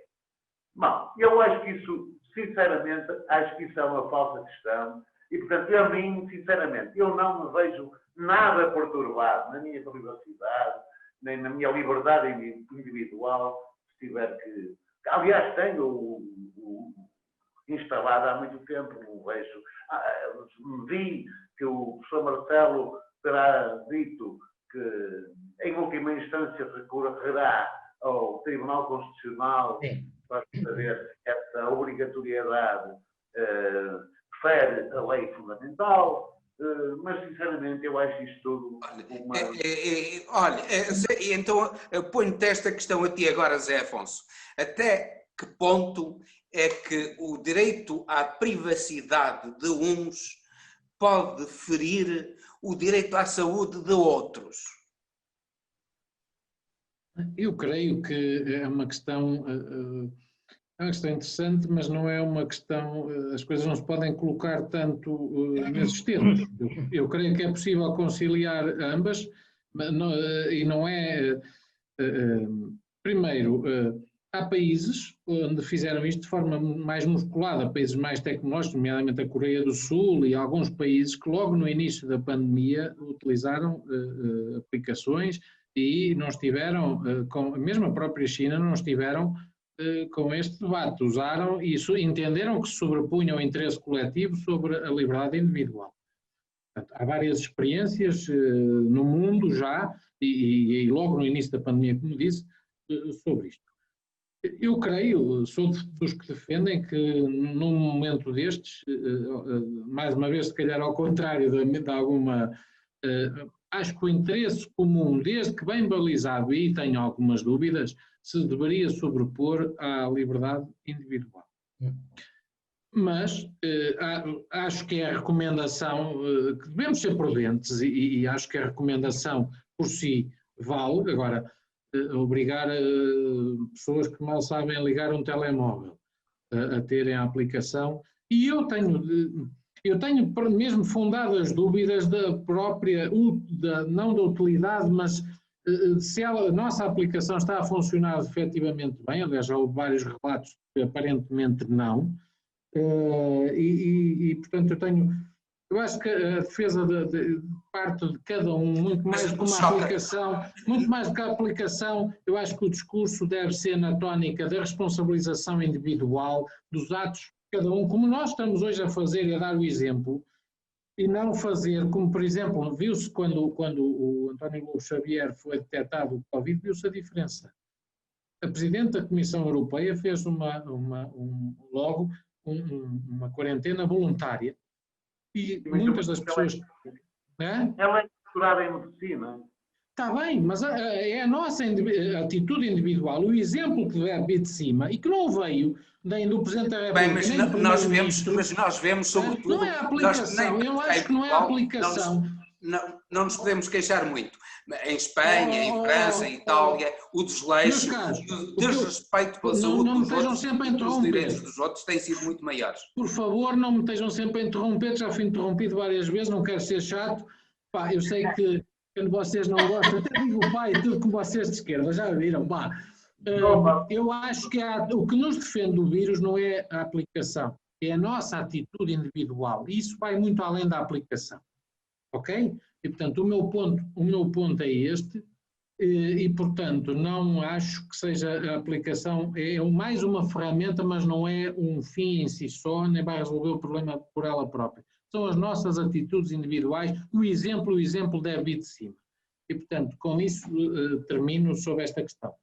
Bom, eu acho que isso, sinceramente, acho que isso é uma falsa questão e, portanto, a mim, sinceramente, eu não me vejo nada perturbado na minha privacidade, nem na minha liberdade individual, se tiver que... Aliás, tenho instalado há muito tempo, não vejo. Vi que o professor Marcelo terá dito que, em última instância, recorrerá ao Tribunal Constitucional para saber se essa obrigatoriedade fere a lei fundamental. Mas, sinceramente, eu acho isto tudo uma... Então eu ponho-te esta questão a ti agora, Zé Afonso. Até que ponto é que o direito à privacidade de uns pode ferir o direito à saúde de outros? Eu creio que é uma questão... É uma questão interessante, mas não é uma questão... As coisas não se podem colocar tanto nesses termos. Eu creio que é possível conciliar ambas, e não é... Primeiro, há países onde fizeram isto de forma mais musculada, países mais tecnológicos, nomeadamente a Coreia do Sul e alguns países que logo no início da pandemia utilizaram aplicações e não estiveram, mesmo a própria China, não estiveram com este debate, usaram e entenderam que se sobrepunha o interesse coletivo sobre a liberdade individual. Portanto, há várias experiências no mundo já, e logo no início da pandemia, como disse, sobre isto. Eu creio, sou dos que defendem que num momento destes, mais uma vez, se calhar ao contrário de alguma... acho que o interesse comum, desde que bem balizado, e tenho algumas dúvidas, se deveria sobrepor à liberdade individual. Mas acho que é a recomendação, que devemos ser prudentes, e acho que a recomendação por si vale. Agora, obrigar pessoas que mal sabem ligar um telemóvel a terem a aplicação, e eu tenho mesmo fundadas dúvidas da própria, não da utilidade, mas se a nossa aplicação está a funcionar efetivamente bem. Aliás, já houve vários relatos que aparentemente não, portanto eu acho que a defesa de parte de cada um, muito mais do que uma aplicação, muito mais do que a aplicação, eu acho que o discurso deve ser na tónica da responsabilização individual, dos atos cada um, como nós estamos hoje a fazer e a dar o exemplo, e não fazer, como por exemplo, viu-se quando o António Lobo Xavier foi detectado o Covid, viu-se a diferença. A Presidente da Comissão Europeia fez logo uma quarentena voluntária e muitas das pessoas... Ela é doutorada em medicina. Está bem, mas é a nossa atitude individual, o exemplo que deve vir de cima e que não veio nem do Presidente da República, bem, nem do Primeiro-Ministro. Mas nós vemos, sobretudo... Não é a aplicação, eu acho que não é a aplicação. Não nos podemos queixar muito. Em Espanha, em França, em Itália, o desleixo, o desrespeito pela saúde dos outros e pelos direitos dos outros têm sido muito maiores. Por favor, não me estejam sempre a interromper, já fui interrompido várias vezes, não quero ser chato. Pá, eu sei que quando vocês não gostam, até digo pai e tudo com vocês de esquerda, já viram, pá. Eu acho que o que nos defende do vírus não é a aplicação, é a nossa atitude individual. E isso vai muito além da aplicação. Ok? E, portanto, o meu ponto é este, e, portanto, não acho que seja a aplicação, é mais uma ferramenta, mas não é um fim em si só, nem vai resolver o problema por ela própria. São as nossas atitudes individuais, o exemplo deve vir de cima. E, portanto, com isso termino sobre esta questão.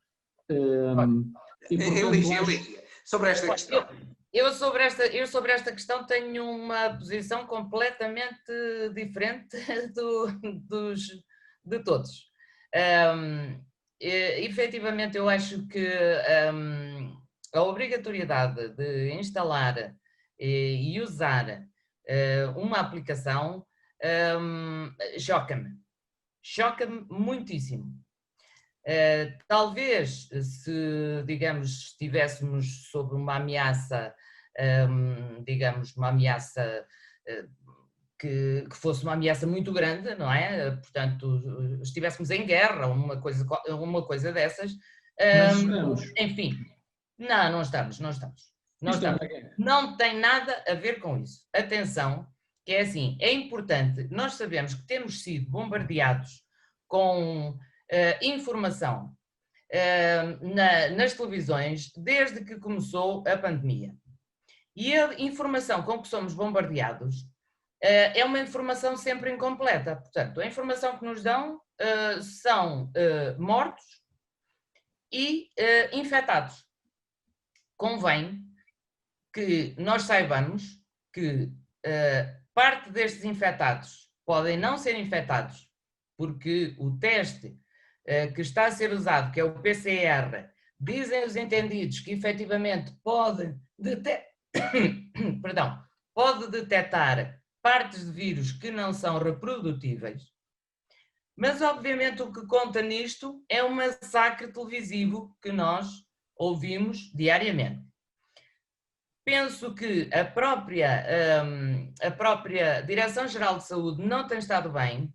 Sobre esta questão. Eu sobre esta questão tenho uma posição completamente diferente de todos. Efetivamente, eu acho que a obrigatoriedade de instalar e usar uma aplicação choca-me muitíssimo. Talvez se, digamos, estivéssemos sob uma ameaça, digamos, uma ameaça que fosse uma ameaça muito grande, não é? Portanto, estivéssemos em guerra, uma coisa dessas. Enfim, não estamos. Não tem nada a ver com isso. Atenção, que é assim, é importante, nós sabemos que temos sido bombardeados com informação nas televisões desde que começou a pandemia. E a informação com que somos bombardeados é uma informação sempre incompleta. Portanto, a informação que nos dão são mortos e infectados. Convém que nós saibamos que parte destes infectados podem não ser infectados, porque o teste que está a ser usado, que é o PCR, dizem os entendidos que efetivamente pode detectar partes de vírus que não são reprodutíveis, mas obviamente o que conta nisto é um massacre televisivo que nós ouvimos diariamente. Penso que a própria Direção-Geral de Saúde não tem estado bem,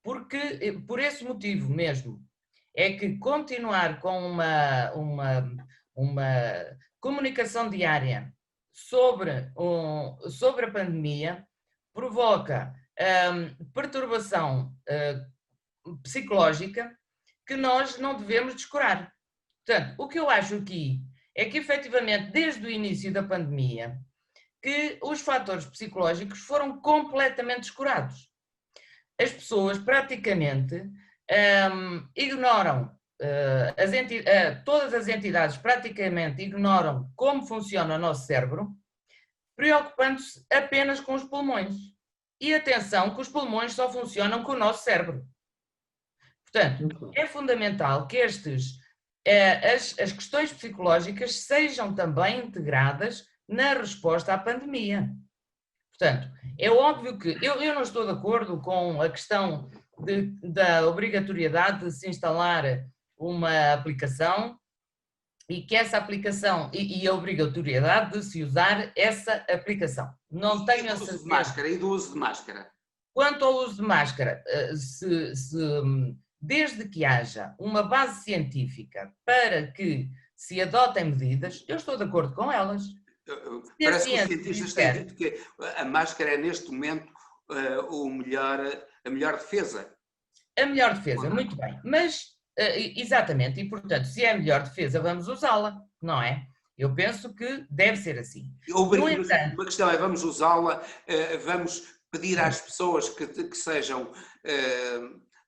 porque, por esse motivo mesmo, é que continuar com uma comunicação diária sobre a pandemia provoca perturbação psicológica que nós não devemos descurar. Portanto, o que eu acho aqui é que, efetivamente, desde o início da pandemia, que os fatores psicológicos foram completamente descurados. As pessoas praticamente ignoram, todas as entidades praticamente ignoram como funciona o nosso cérebro, preocupando-se apenas com os pulmões. E atenção que os pulmões só funcionam com o nosso cérebro. Portanto, é fundamental que as questões psicológicas sejam também integradas na resposta à pandemia. Portanto, é óbvio que eu não estou de acordo com a questão da obrigatoriedade de se instalar uma aplicação e que essa aplicação e a obrigatoriedade de se usar essa aplicação. Não tenho essa certeza. Máscara e do uso de máscara. Quanto ao uso de máscara, desde que haja uma base científica para que se adotem medidas, eu estou de acordo com elas. Parece que os cientistas têm dito que a máscara é neste momento a melhor defesa. A melhor defesa, muito bem. Mas, exatamente, e portanto, se é a melhor defesa, vamos usá-la, não é? Eu penso que deve ser assim. No entanto, uma questão é, vamos usá-la, vamos pedir às pessoas que sejam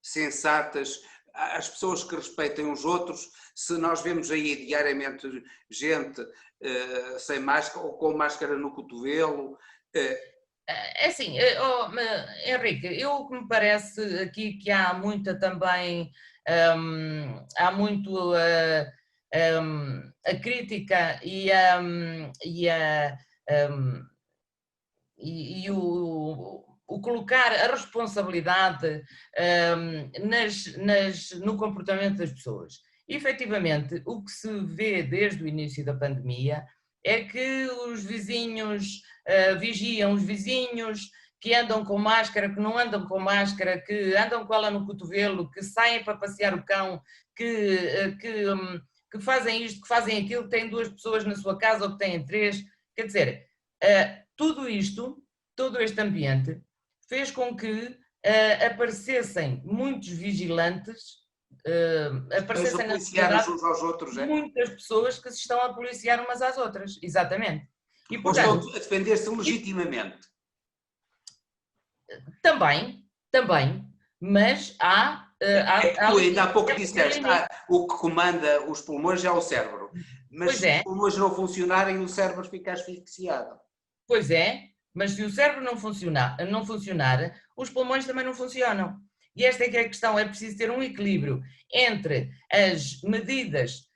sensatas, às pessoas que respeitem os outros. Se nós vemos aí diariamente gente sem máscara ou com máscara no cotovelo... É assim, Henrique, o que me parece aqui que há muita também, há muito a crítica e o colocar a responsabilidade no comportamento das pessoas. E, efetivamente, o que se vê desde o início da pandemia é que os vizinhos vigiam os vizinhos, que andam com máscara, que não andam com máscara, que andam com ela no cotovelo, que saem para passear o cão, que fazem isto, que fazem aquilo, que têm 2 pessoas na sua casa ou que têm 3. Quer dizer, tudo isto, todo este ambiente, fez com que aparecessem muitos vigilantes, aparecessem na sociedade uns aos outros, muitas pessoas que se estão a policiar umas às outras, exatamente. E, portanto, ou estão a defender-se legitimamente. Também, mas há... tu ainda há pouco disseste, o que comanda os pulmões é o cérebro, mas se os pulmões não funcionarem, o cérebro fica asfixiado. Pois é, mas se o cérebro não funcionar, os pulmões também não funcionam. E esta é que é a questão, é preciso ter um equilíbrio entre as medidas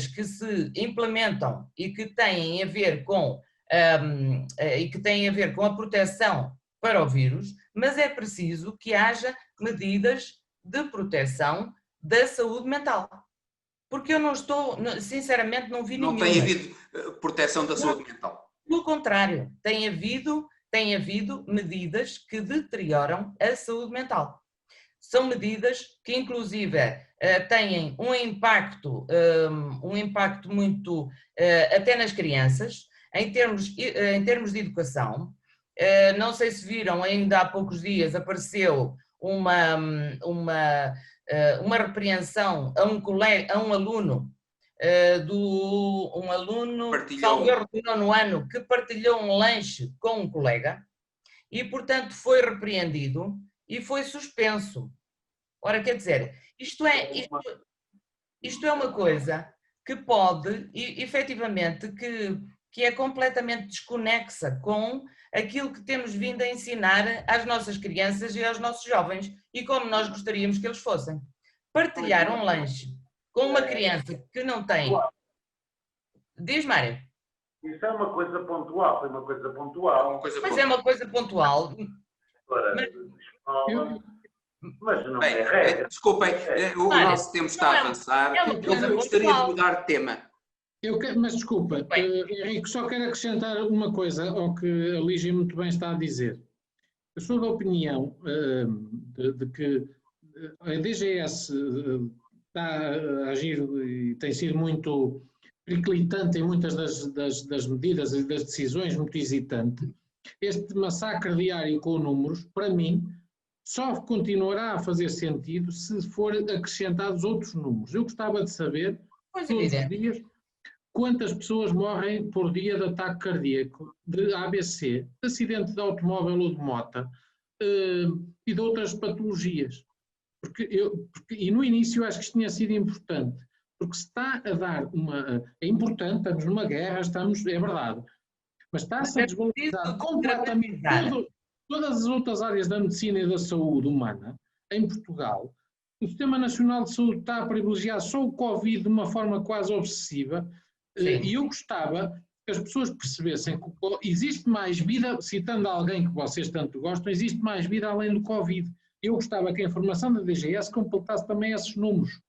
que se implementam e que têm a ver com a proteção para o vírus, mas é preciso que haja medidas de proteção da saúde mental. Porque eu não estou, sinceramente, não vi nenhuma. Não tem havido proteção da saúde mental. Pelo contrário, tem havido medidas que deterioram a saúde mental. São medidas que, inclusive, têm um impacto muito, até nas crianças, em termos de educação. Não sei se viram, ainda há poucos dias apareceu uma repreensão a um aluno, salvo erro do 9º ano, que partilhou um lanche com um colega e, portanto, foi repreendido e foi suspenso. Ora, quer dizer, isto é uma coisa que pode, efetivamente, que é completamente desconexa com aquilo que temos vindo a ensinar às nossas crianças e aos nossos jovens e como nós gostaríamos que eles fossem. Partilhar um lanche com uma criança que não tem... Diz, Mário. Isso é uma coisa pontual, foi uma coisa pontual. Mas é uma coisa pontual. Mas não é regra. Desculpem, o nosso tempo está a avançar. Eu gostaria de mudar de tema. Mas desculpa, Henrique, só quero acrescentar uma coisa ao que a Lígia muito bem está a dizer. Eu sou da opinião de que a DGS está a agir e tem sido muito periclitante em muitas das medidas e das decisões, muito hesitante. Este massacre diário com números, para mim, só continuará a fazer sentido se for acrescentados outros números. Eu gostava de saber, todos os dias, quantas pessoas morrem por dia de ataque cardíaco, de AVC, de acidente de automóvel ou de moto e de outras patologias. E no início eu acho que isto tinha sido importante, porque se está a dar é importante, estamos numa guerra, é verdade, mas está-se a desvalorizar completamente todas as outras áreas da medicina e da saúde humana em Portugal. O Sistema Nacional de Saúde está a privilegiar só o Covid de uma forma quase obsessiva. Sim. E eu gostava que as pessoas percebessem que existe mais vida, citando alguém que vocês tanto gostam, existe mais vida além do Covid. Eu gostava que a informação da DGS completasse também esses números.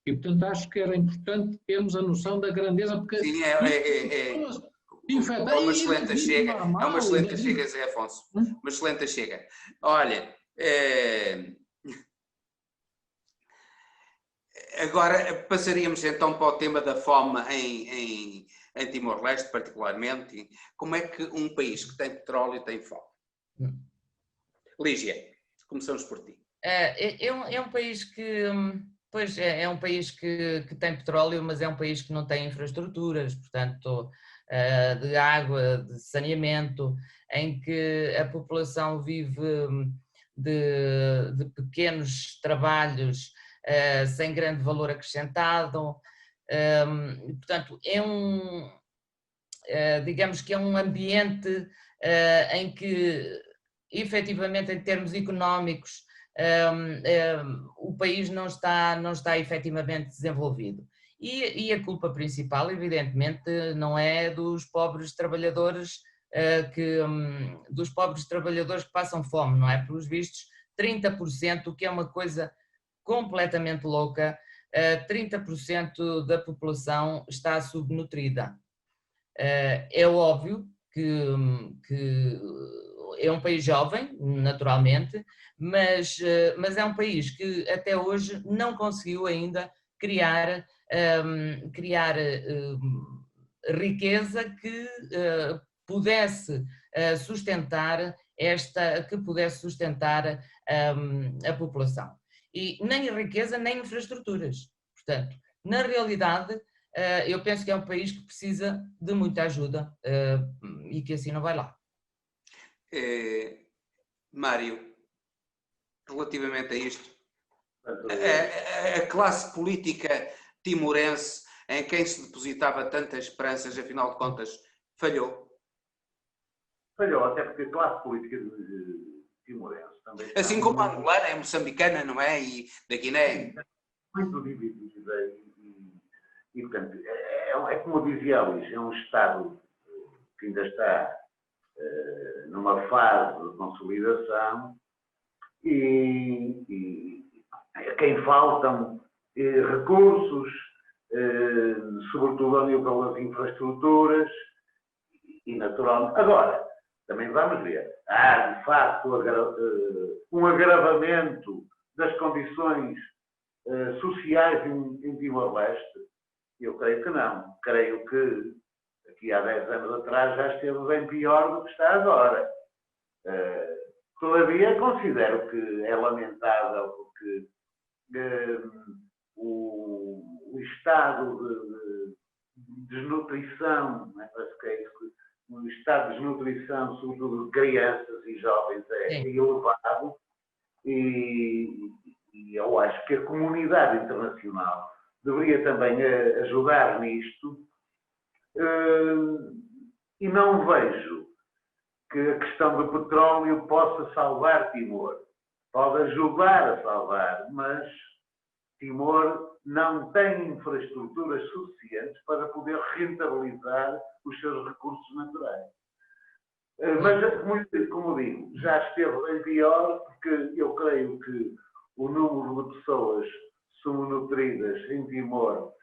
E, portanto, acho que era importante termos a noção da grandeza, porque... Sim, é uma excelente chega, normal, é uma excelente chega, Zé Afonso. Uma excelente chega. Olha, agora passaríamos então para o tema da fome em Timor-Leste, particularmente. Como é que um país que tem petróleo tem fome? Lígia, começamos por ti. É um país que Pois é um país que tem petróleo, mas é um país que não tem infraestruturas, portanto, de água, de saneamento, em que a população vive de pequenos trabalhos sem grande valor acrescentado. Portanto, digamos que é um ambiente em que, efetivamente, em termos económicos, o país não está efetivamente desenvolvido. E a culpa principal, evidentemente, não é dos pobres trabalhadores dos pobres trabalhadores que passam fome, não é? Pelos vistos, 30%, que é uma coisa completamente louca, 30% da população está subnutrida. É óbvio que é um país jovem, naturalmente, mas é um país que até hoje não conseguiu ainda criar riqueza que pudesse sustentar a população. E nem riqueza, nem infraestruturas. Portanto, na realidade, eu penso que é um país que precisa de muita ajuda e que assim não vai lá. Mário, relativamente a isto, a classe política timorense, em quem se depositava tantas esperanças, afinal de contas, falhou? Falhou, até porque a classe política timorense também... Assim como a angolana, é moçambicana, não é? E da Guiné. Muito dividida e portanto, é como dizia a Luís, é um Estado que ainda está numa fase de consolidação e a quem faltam recursos, sobretudo ao nível das infraestruturas e naturalmente. Agora, também vamos ver, há de facto um agravamento das condições sociais em Timor-Leste. Eu creio que não. Creio que aqui há 10 anos atrás já esteve bem pior do que está agora. Todavia, considero que é lamentável porque o estado de desnutrição, não é? Parece que é isso, o estado de desnutrição, sobretudo de crianças e jovens, é elevado e eu acho que a comunidade internacional deveria também ajudar nisto e não vejo que a questão do petróleo possa salvar Timor. Pode ajudar a salvar, mas Timor não tem infraestruturas suficientes para poder rentabilizar os seus recursos naturais. Mas, como digo, já esteve bem pior, porque eu creio que o número de pessoas subnutridas em Timor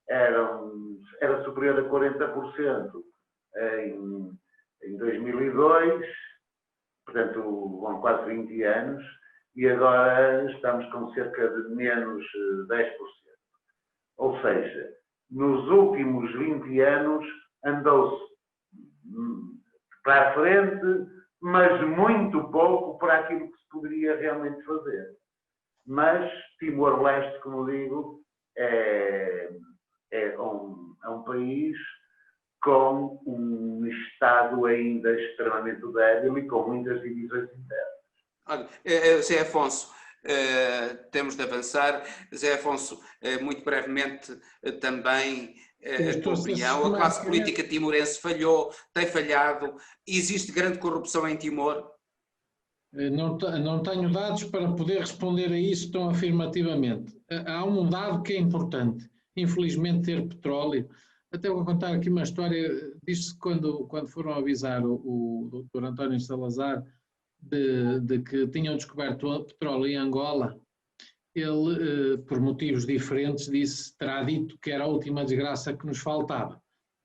era superior a 40% em 2002, portanto, há quase 20 anos, e agora estamos com cerca de menos 10%. Ou seja, nos últimos 20 anos andou-se para a frente, mas muito pouco para aquilo que se poderia realmente fazer. Mas Timor-Leste, como digo, é um país com um Estado ainda extremamente débil e com muitas divisões internas. Olha, Zé Afonso, temos de avançar. Zé Afonso, muito brevemente também a tua opinião. A classe política timorense falhou, tem falhado, existe grande corrupção em Timor? Não tenho dados para poder responder a isso tão afirmativamente. Há um dado que é importante, infelizmente ter petróleo. Até vou contar aqui uma história, diz-se que quando foram avisar o Dr. António Salazar de que tinham descoberto petróleo em Angola, ele, por motivos diferentes, terá dito que era a última desgraça que nos faltava.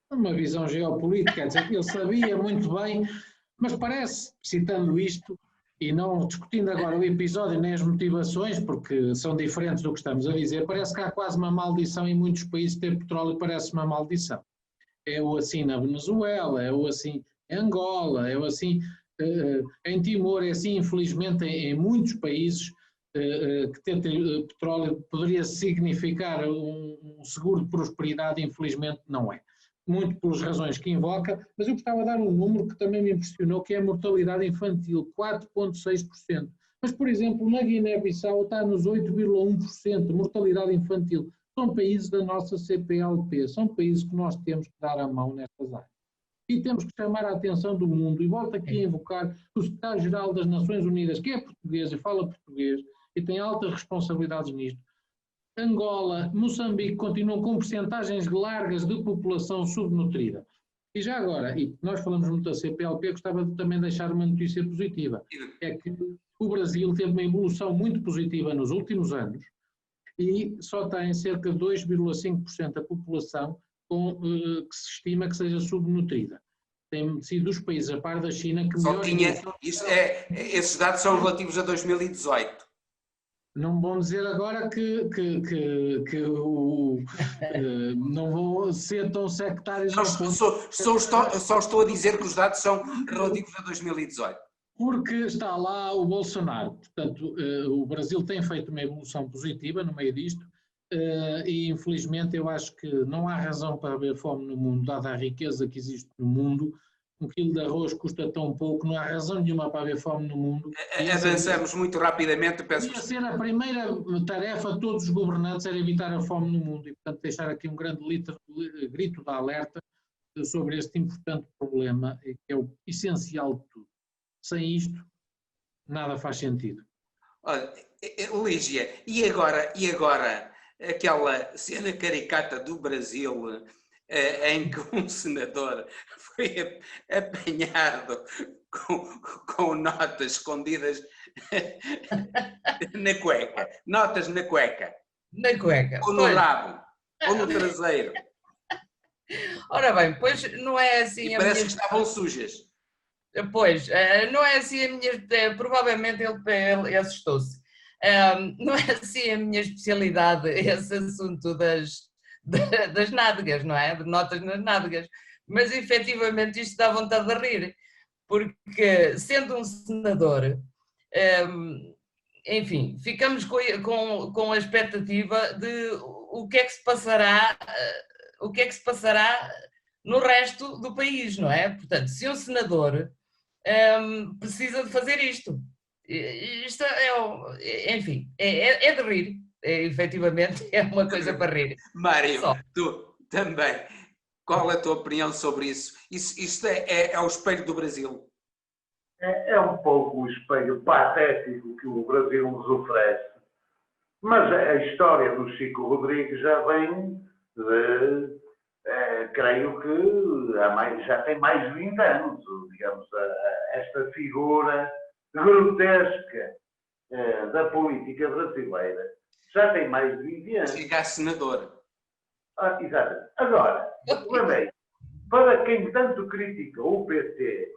Uma visão geopolítica, quer dizer, ele sabia muito bem, mas parece, citando isto, e não discutindo agora o episódio nem as motivações, porque são diferentes do que estamos a dizer, parece que há quase uma maldição em muitos países ter petróleo, parece uma maldição. É o assim na Venezuela, é o assim em Angola, é o assim em Timor, é assim infelizmente em muitos países que tentem petróleo poderia significar um seguro de prosperidade, infelizmente não é. Muito pelas razões que invoca, mas eu gostava de dar um número que também me impressionou, que é a mortalidade infantil, 4,6%. Mas, por exemplo, na Guiné-Bissau está nos 8,1% de mortalidade infantil. São países da nossa CPLP, são países que nós temos que dar a mão nestas áreas. E temos que chamar a atenção do mundo, e volto aqui a invocar o secretário-geral das Nações Unidas, que é português e fala português, e tem altas responsabilidades nisto. Angola, Moçambique continuam com percentagens largas de população subnutrida. E já agora, e nós falamos muito da CPLP, gostava de também deixar uma notícia positiva, é que o Brasil teve uma evolução muito positiva nos últimos anos e só tem cerca de 2,5% da população que se estima que seja subnutrida. Tem sido dos países, a par da China, que só tinha. Esses dados são relativos a 2018. Não vão dizer agora que não vou ser tão sectários. Só estou a dizer que os dados são relativos a 2018. Porque está lá o Bolsonaro. Portanto, o Brasil tem feito uma evolução positiva no meio disto e, infelizmente, eu acho que não há razão para haver fome no mundo, dada a riqueza que existe no mundo. Um quilo de arroz custa tão pouco, não há razão nenhuma para haver fome no mundo. Avançamos muito rapidamente. Devia ser a primeira tarefa de todos os governantes era evitar a fome no mundo e, portanto, deixar aqui um grande grito de alerta sobre este importante problema, que é o essencial de tudo. Sem isto, nada faz sentido. Olha, Lígia, e agora aquela cena caricata do Brasil em que um senador foi apanhado com notas escondidas na cueca. Notas na cueca. Na cueca. Ou no rabo. Ou no traseiro. Ora bem, pois não é assim... E parece que estavam sujas. Pois, não é assim a minha... Provavelmente ele assustou-se. Não é assim a minha especialidade, esse assunto das nádegas, não é? De notas nas nádegas. Mas, efetivamente, isto dá vontade de rir. Porque, sendo um senador, enfim, ficamos com a expectativa de o que é que se passará no resto do país, não é? Portanto, se um senador precisa de fazer isto enfim, é de rir, efetivamente é uma coisa para rir. Mário, tu também, qual é a tua opinião sobre isso? Isto é o espelho do Brasil? É um pouco o espelho patético que o Brasil nos oferece, mas a história do Chico Rodrigues já vem de... creio que já tem mais de 20 anos, digamos, esta figura grotesca da política brasileira já tem mais de 20 anos. Chega a senador. Exato. Agora, o problema é, para quem tanto criticou o PT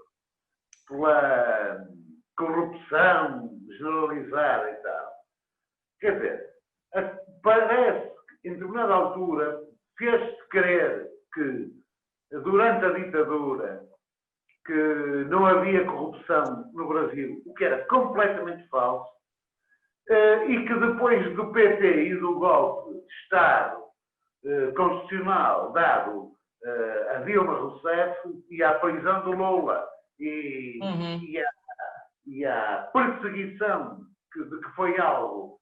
pela corrupção generalizada e tal, quer dizer, parece que em determinada altura fez-se crer que durante a ditadura que não havia corrupção no Brasil, o que era completamente falso, e que depois do PT e do golpe de Estado constitucional dado a Dilma Rousseff e à prisão do Lula e à perseguição de que foi algo,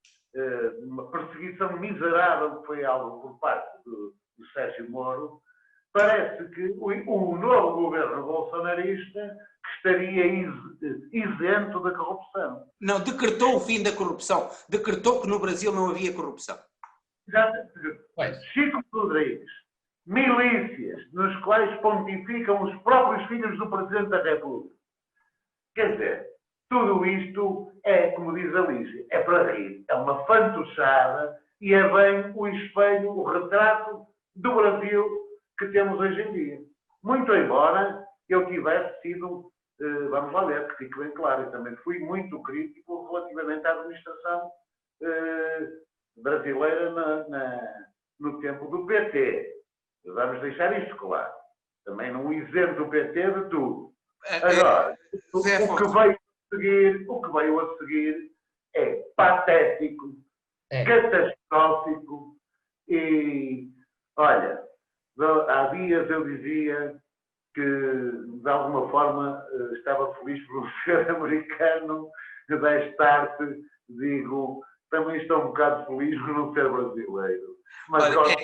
uma perseguição miserável que foi algo por parte do Sérgio Moro, parece que o novo governo bolsonarista estaria isento da corrupção. Não, decretou o fim da corrupção. Decretou que no Brasil não havia corrupção. Chico Rodrigues, milícias nos quais pontificam os próprios filhos do Presidente da República. Quer dizer, tudo isto é, como diz a Lígia, é para rir. É uma fantochada e é bem o espelho, o retrato do Brasil que temos hoje em dia. Muito embora eu tivesse sido, vamos lá ver, que fique bem claro, eu também fui muito crítico relativamente à administração brasileira no tempo do PT. Vamos deixar isto claro. Também não isento o PT de tudo. Agora, o que veio a seguir é patético, catastrófico e, olha, há dias eu dizia que, de alguma forma, estava feliz por ser americano, desta tarde digo, também estou um bocado feliz por não ser brasileiro. Mas olha,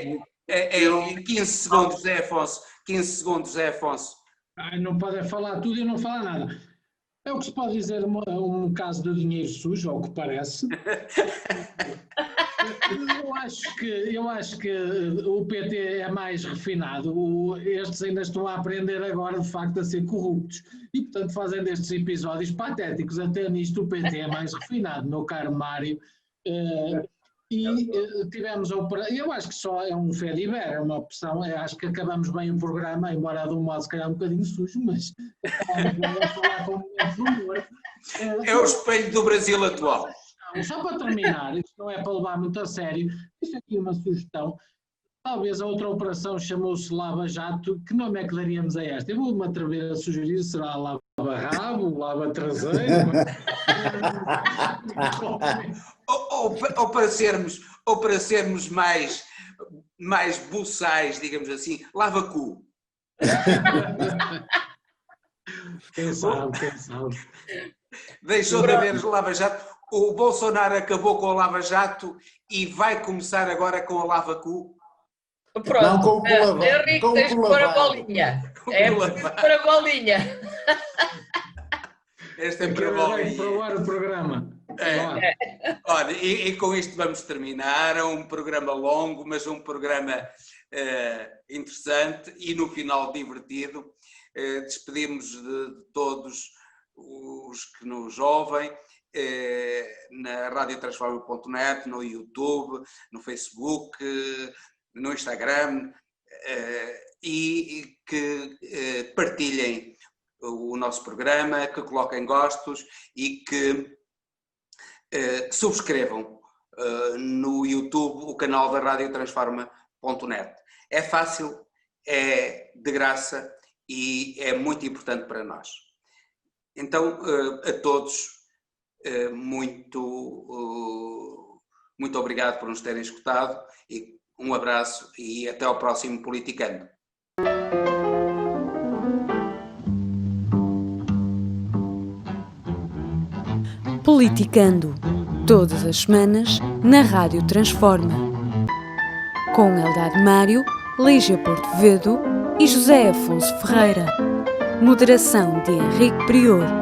15 segundos, Zé Afonso. 15 segundos, Zé Afonso. Não podem falar tudo e não falar nada. É o que se pode dizer um caso de dinheiro sujo, ao que parece. Eu acho que o PT é mais refinado. Estes ainda estão a aprender agora, de facto, a ser corruptos. E, portanto, fazem destes episódios patéticos. Até nisto o PT é mais refinado, meu caro Mário. Tivemos a operação. Eu acho que só é um fediver, é uma opção. Acho que acabamos bem o programa, embora de um modo, se calhar, um bocadinho sujo, mas acabamos bem a falar com momentos de humor. É o espelho do Brasil atual. Só para terminar, isto não é para levar muito a sério, isto aqui é uma sugestão. Talvez a outra operação chamou-se Lava Jato. Que nome é que daríamos a esta? Eu vou-me atrever a sugerir, será Lava Rabo, Lava Traseiro? ou para sermos mais buçais, digamos assim, Lava Cu. Quem sabe. Deixou de haver Lava Jato. O Bolsonaro acabou com a Lava Jato e vai começar agora com a Lava Cu. Pronto, não, com o Henrique, tens de pôr a bolinha. É preciso pôr a bolinha. Esta é para a bolinha. Para o ar o programa. Olha, e com isto vamos terminar. É um programa longo, mas um programa interessante e no final divertido. Despedimos de todos os que nos ouvem na radiotransforma.net, no YouTube, no Facebook, no Instagram, e que partilhem o nosso programa, que coloquem gostos e que subscrevam no YouTube o canal da radiotransforma.net. É fácil, é de graça e é muito importante para nós. Então, a todos, muito obrigado por nos terem escutado e um abraço e até ao próximo Politicando. Politicando, todas as semanas, na Rádio Transforma. Com Eldad Mário, Lígia Porto Vedo e José Afonso Ferreira. Moderação de Henrique Prior.